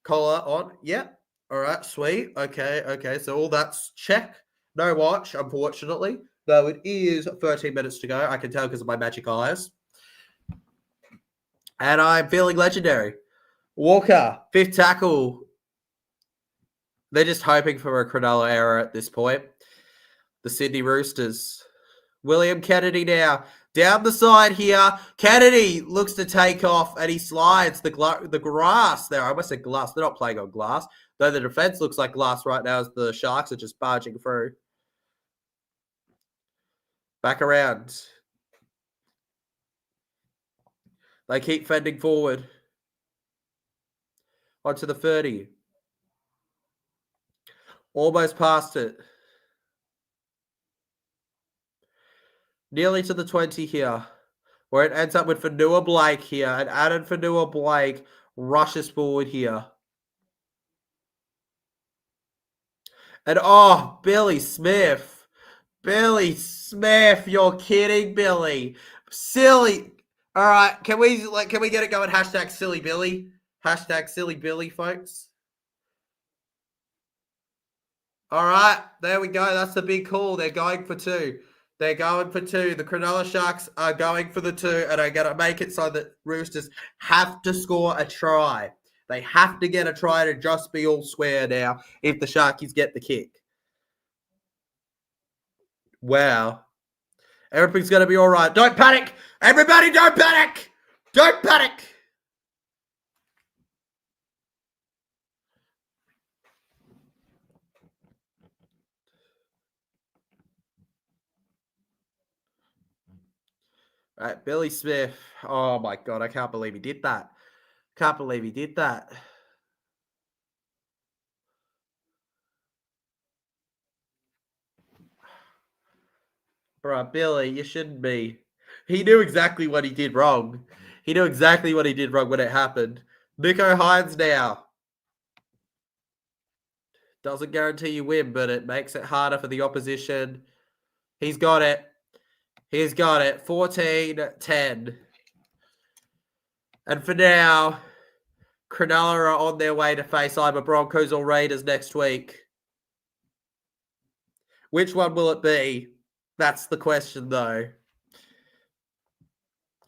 Collar on. Yeah. All right. Sweet. Okay. So all that's check. No watch, unfortunately. Though it is 13 minutes to go. I can tell because of my magic eyes. And I'm feeling legendary. Walker, 5th tackle. They're just hoping for a Cronulla error at this point. The Sydney Roosters. William Kennedy now. Down the side here. Kennedy looks to take off and he slides the grass there. I almost said glass. They're not playing on glass. Though the defense looks like glass right now as the Sharks are just barging through. Back around. They keep fending forward. Onto the 30. Almost past it. Nearly to the 20 here. Where it ends up with Fanua Blake here. And Adam Fanua Blake rushes forward here. And oh, Billy Smith. Billy Smith, you're kidding, Billy. Silly. All right, can we get it going? Hashtag silly Billy. Hashtag silly Billy, folks. All right, there we go. That's the big call. They're going for 2. They're going for 2. The Cronulla Sharks are going for the 2, and are going to make it so that Roosters have to score a try. They have to get a try to just be all square now if the Sharkies get the kick. Wow. Everything's going to be all right. Don't panic. Everybody, don't panic. Don't panic. All right, Billy Smith. Oh, my God. I can't believe he did that. Can't believe he did that. Bro, Billy, you shouldn't be. He knew exactly what he did wrong. He knew exactly what he did wrong when it happened. Nico Hines now. Doesn't guarantee you win, but it makes it harder for the opposition. He's got it. He's got it. 14-10. And for now, Cronulla are on their way to face either Broncos or Raiders next week. Which one will it be? That's the question, though.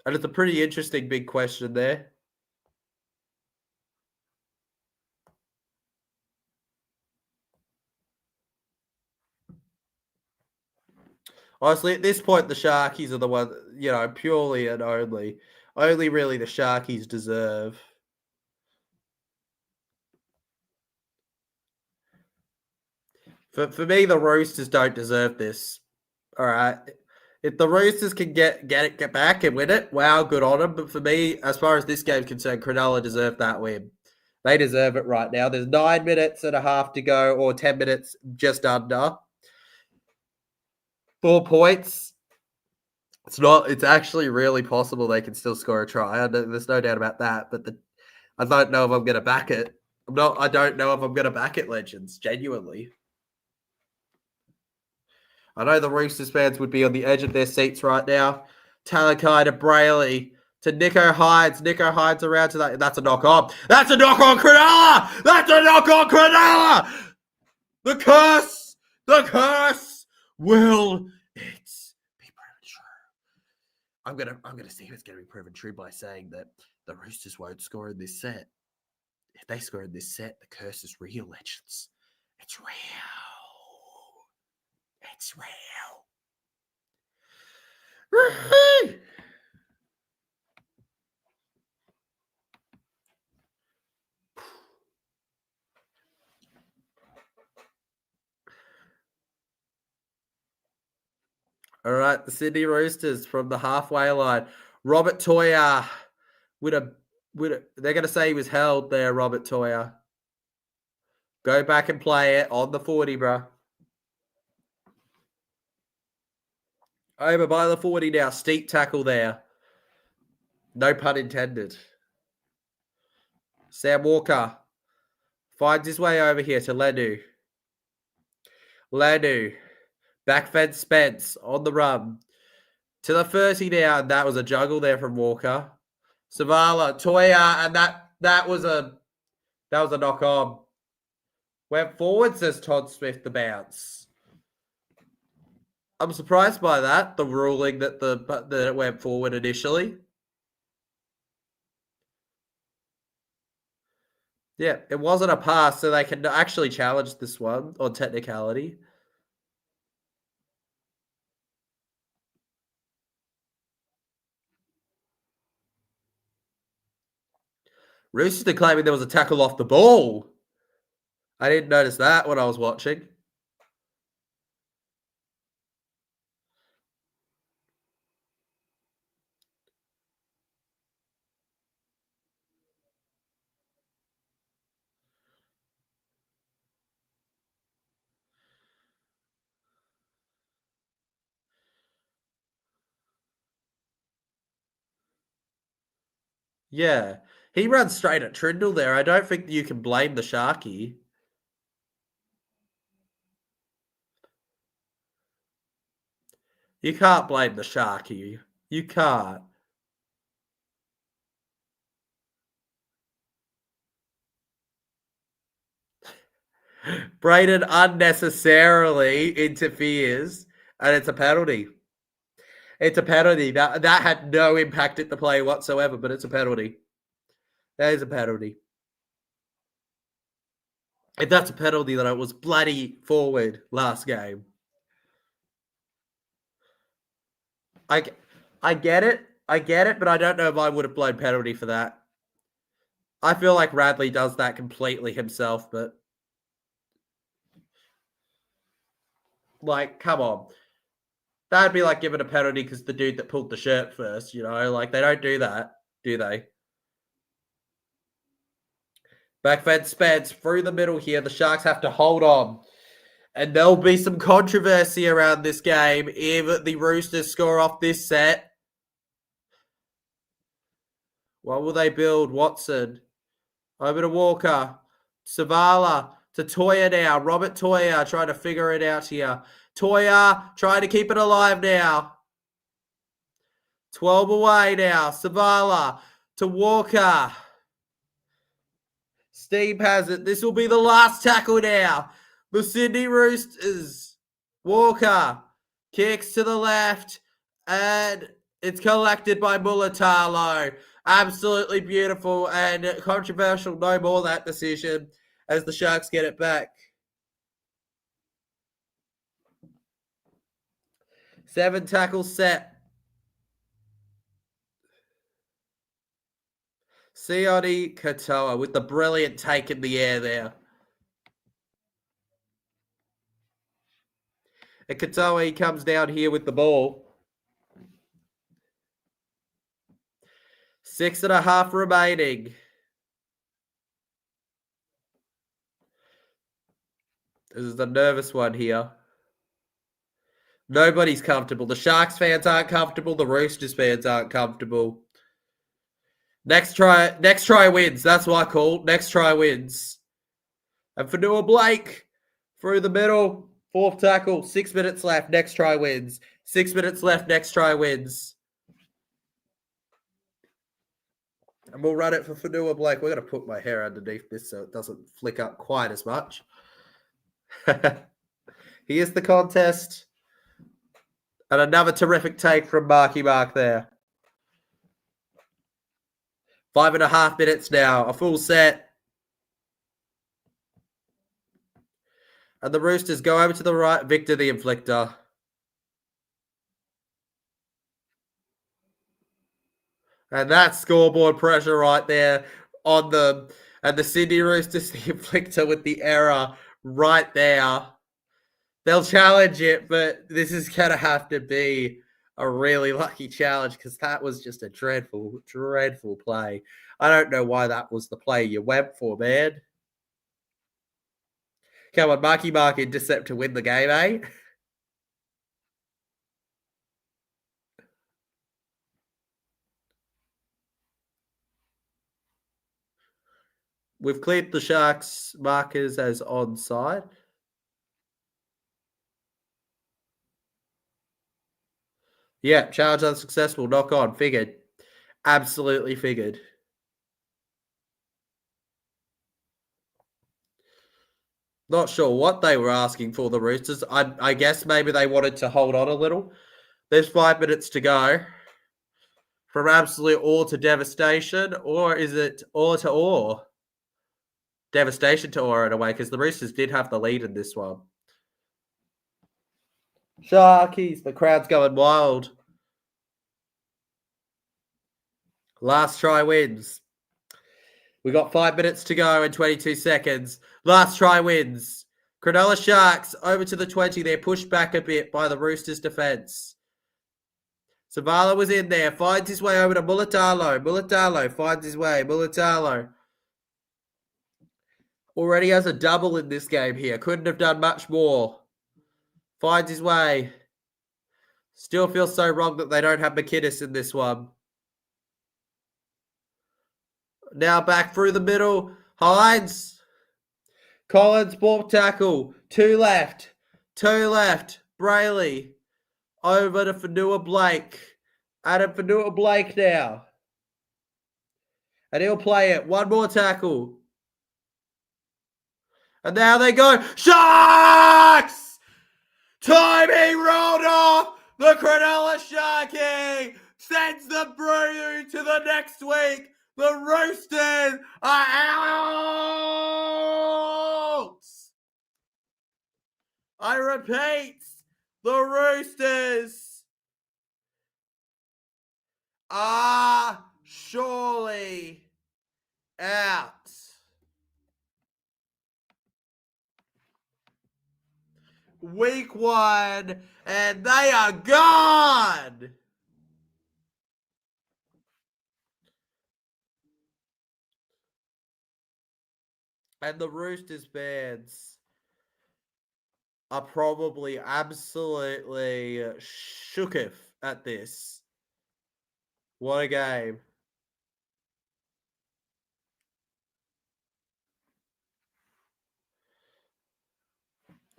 And it's a pretty interesting big question there. Honestly, at this point, the Sharkies are the one, purely and only really the Sharkies deserve. For me, the Roosters don't deserve this. All right. If the Roosters can get back and win it, wow, good on them. But for me, as far as this game's concerned, Cronulla deserve that win. They deserve it right now. There's 9 minutes and a half to go, or 10 minutes just under. 4 points. It's actually really possible they can still score a try. There's no doubt about that. But I don't know if I'm going to back it. I don't know if I'm going to back it, Legends. Genuinely. I know the Roosters fans would be on the edge of their seats right now. Talakai to Brayley to Nico Hines. Nico Hines around to that. That's a knock on. That's a knock on Cronulla. That's a knock on Cronulla. The curse will it be proven true. I'm gonna see if it's gonna be proven true by saying that the Roosters won't score in this set. If they score in this set, the curse is real, Legends. It's real. It's real. All right, the Sydney Roosters from the halfway line. Robert Toya they're going to say he was held there, Robert Toya. Go back and play it on the 40, bro. Over by the 40 now. Steep tackle there. No pun intended. Sam Walker finds his way over here to Lenu. Back fence Spence on the run. To the 30 now, and that was a juggle there from Walker. Savala, Toya, and that was a knock on. Went forward, says Todd Smith, the bounce. I'm surprised by that, the ruling that it went forward initially. Yeah, it wasn't a pass, so they can actually challenge this one on technicality. Roosters are claiming there was a tackle off the ball. I didn't notice that when I was watching. Yeah. He runs straight at Trindle there. I don't think you can blame the Sharky. You can't blame the Sharky. You can't. Braden unnecessarily interferes, and it's a penalty. It's a penalty. That had no impact at the play whatsoever, but it's a penalty. That is a penalty. If that's a penalty, then it was bloody forward last game. I get it. But I don't know if I would have blown penalty for that. I feel like Radley does that completely himself, but like, come on. That'd be like giving a penalty because the dude that pulled the shirt first, like they don't do that, do they? Backfed Spence through the middle here. The Sharks have to hold on. And there'll be some controversy around this game if the Roosters score off this set. What will they build? Watson. Over to Walker. Savala to Toya now. Robert Toya trying to figure it out here. Toya trying to keep it alive now. 12 away now. Savala to Walker. Steve has it. This will be the last tackle now. The Sydney Roosters. Walker kicks to the left, and it's collected by Mulatalo. Absolutely beautiful and controversial. No more that decision as the Sharks get it back. 7 tackles set. Sione Katoa with the brilliant take in the air there. And Katoa comes down here with the ball. 6.5 remaining. This is a nervous one here. Nobody's comfortable. The Sharks fans aren't comfortable. The Roosters fans aren't comfortable. Next try wins. That's what I call. Next try wins. And Fanua Blake through the middle. 4th tackle. 6 minutes left. Next try wins. 6 minutes left. Next try wins. And we'll run it for Fanua Blake. We're going to put my hair underneath this so it doesn't flick up quite as much. Here's the contest. And another terrific take from Marky Mark there. 5.5 minutes now. A full set. And the Roosters go over to the right. Victor the Inflictor. And that's scoreboard pressure right there on them. And the Sydney Roosters, the Inflictor with the error right there. They'll challenge it, but this is going to have to be a really lucky challenge because that was just a dreadful, dreadful play. I don't know why that was the play you went for, man. Come on, Marky Mark intercept to win the game, eh? We've cleared the Sharks markers as onside. Yeah, challenge unsuccessful. Knock on. Figured. Absolutely figured. Not sure what they were asking for, the Roosters. I guess maybe they wanted to hold on a little. There's 5 minutes to go. From absolute awe to devastation, or is it awe to awe? Devastation to awe in a way, because the Roosters did have the lead in this one. Sharkies, the crowd's going wild. Last try wins. We got 5 minutes to go and 22 seconds. Last try wins. Cronulla Sharks over to the 20. They're pushed back a bit by the Roosters' defence. Savala was in there. Finds his way over to Mulatalo. Mulatalo finds his way. Mulatalo already has a double in this game here. Couldn't have done much more. Finds his way. Still feels so wrong that they don't have McInnes in this one. Now back through the middle. Hines. Collins, ball tackle. 2 left. 2 left. Brayley. Over to Fanua Blake. Adam Fanua Blake now. And he'll play it. 1 more tackle. And now they go. Sharks! Timing rolled off. The Cronulla Sharky sends the brew to the next week. The Roosters are out. I repeat, the Roosters are surely out. Week 1, and they are gone. And the Roosters fans are probably absolutely shooketh at this. What a game.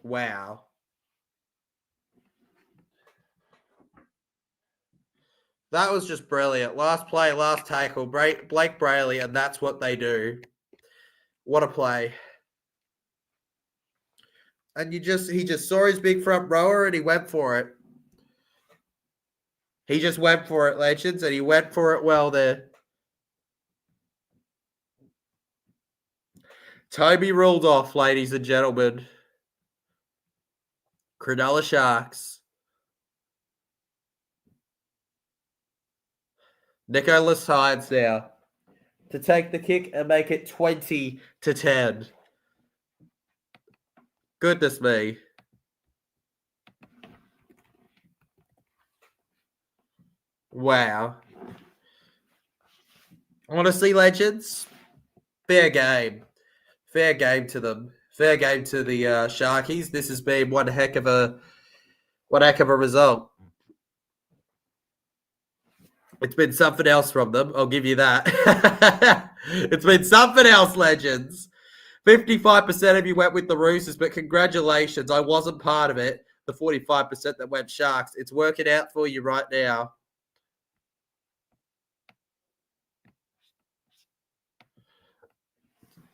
Wow. That was just brilliant. Last play, last tackle, Blake Brayley, and that's what they do. What a play. And he just saw his big front rower and he went for it. He just went for it, legends, and he went for it well there. Toby ruled off, ladies and gentlemen. Cronulla Sharks. Nicholas Hynes now to take the kick and make it 20-10. Goodness me. Wow. Honestly, legends, fair game. Fair game to them. Fair game to the Sharkies. This has been one heck of a result. It's been something else from them. I'll give you that. It's been something else, legends. 55% of you went with the Roosters, but congratulations. I wasn't part of it. The 45% that went Sharks. It's working out for you right now.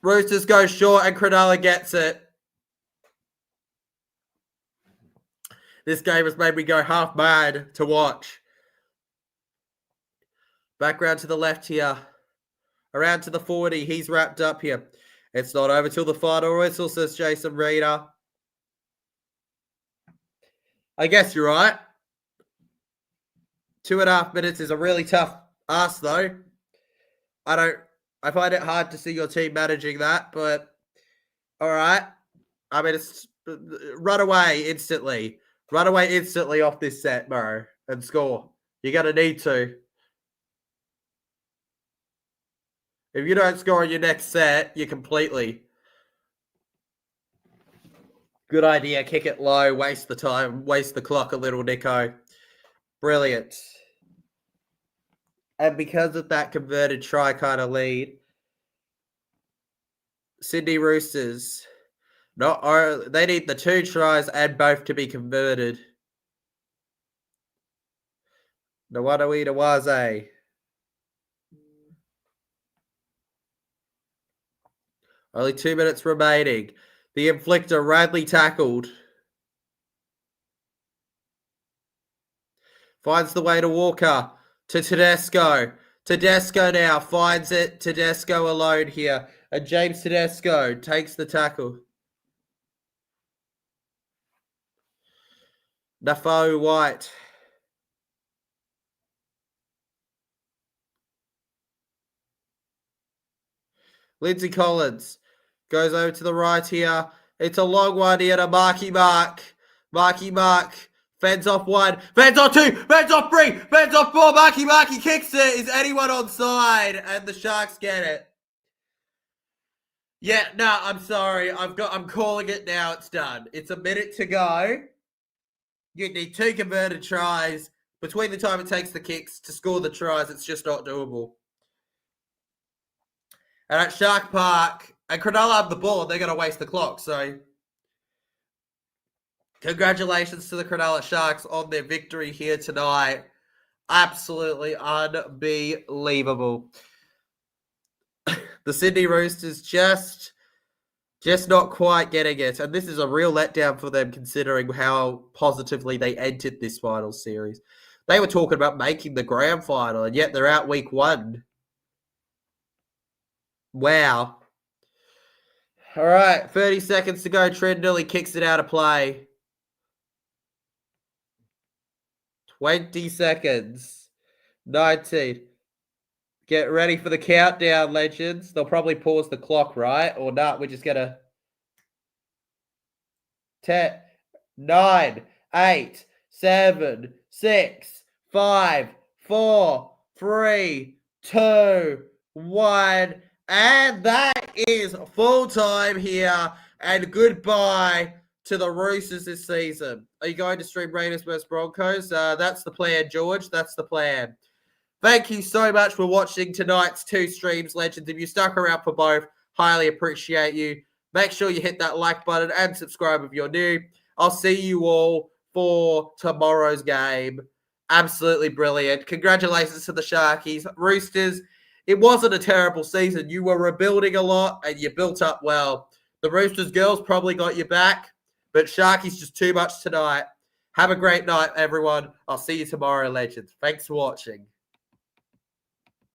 Roosters go short and Cronulla gets it. This game has made me go half mad to watch. Back round to the left here. Around to the 40. He's wrapped up here. It's not over till the final whistle, says Jason Reader. I guess you're right. 2.5 minutes is a really tough ask, though. I find it hard to see your team managing that, but all right. I mean, it's run away instantly. Run away instantly off this set, bro, and score. You're going to need to. If you don't score in your next set, you're completely. Good idea. Kick it low. Waste the time. Waste the clock a little, Nico. Brilliant. And because of that converted try kind of lead, Sydney Roosters, they need the 2 tries and both to be converted. Nawadawida Waze. Only 2 minutes remaining. The inflictor, Radley, tackled. Finds the way to Walker. To Tedesco. Tedesco now finds it. Tedesco alone here. And James Tedesco takes the tackle. Nafo White. Lindsay Collins goes over to the right here. It's a long one here to Marky Mark. Marky Mark fends off 1, fends off 2, fends off 3, fends off 4. Marky kicks it. Is anyone onside? And the Sharks get it. Yeah, no, I'm sorry. I'm calling it now. It's done. It's a minute to go. You need 2 converted tries. Between the time it takes the kicks to score the tries, it's just not doable. And at Shark Park, and Cronulla have the ball, and they're going to waste the clock. So, congratulations to the Cronulla Sharks on their victory here tonight. Absolutely unbelievable. The Sydney Roosters just not quite getting it. And this is a real letdown for them considering how positively they entered this final series. They were talking about making the grand final, and yet they're out week 1. Wow. All right, 30 seconds to go. Trent nearly kicks it out of play. 20 seconds. 19. Get ready for the countdown, legends. They'll probably pause the clock, right? Or not, we're just going to... 10, 9, 8, 7, 6, 5, 4, 3, 2, 1. And that is full time here. And goodbye to the Roosters this season. Are you going to stream Raiders vs Broncos? That's the plan, George. That's the plan. Thank you so much for watching tonight's 2 streams, legends. If you stuck around for both, highly appreciate you. Make sure you hit that like button and subscribe if you're new. I'll see you all for tomorrow's game. Absolutely brilliant. Congratulations to the Sharkies. Roosters, it wasn't a terrible season. You were rebuilding a lot and you built up well. The Roosters girls probably got you back, but Sharkies just too much tonight. Have a great night, everyone. I'll see you tomorrow, legends. Thanks for watching.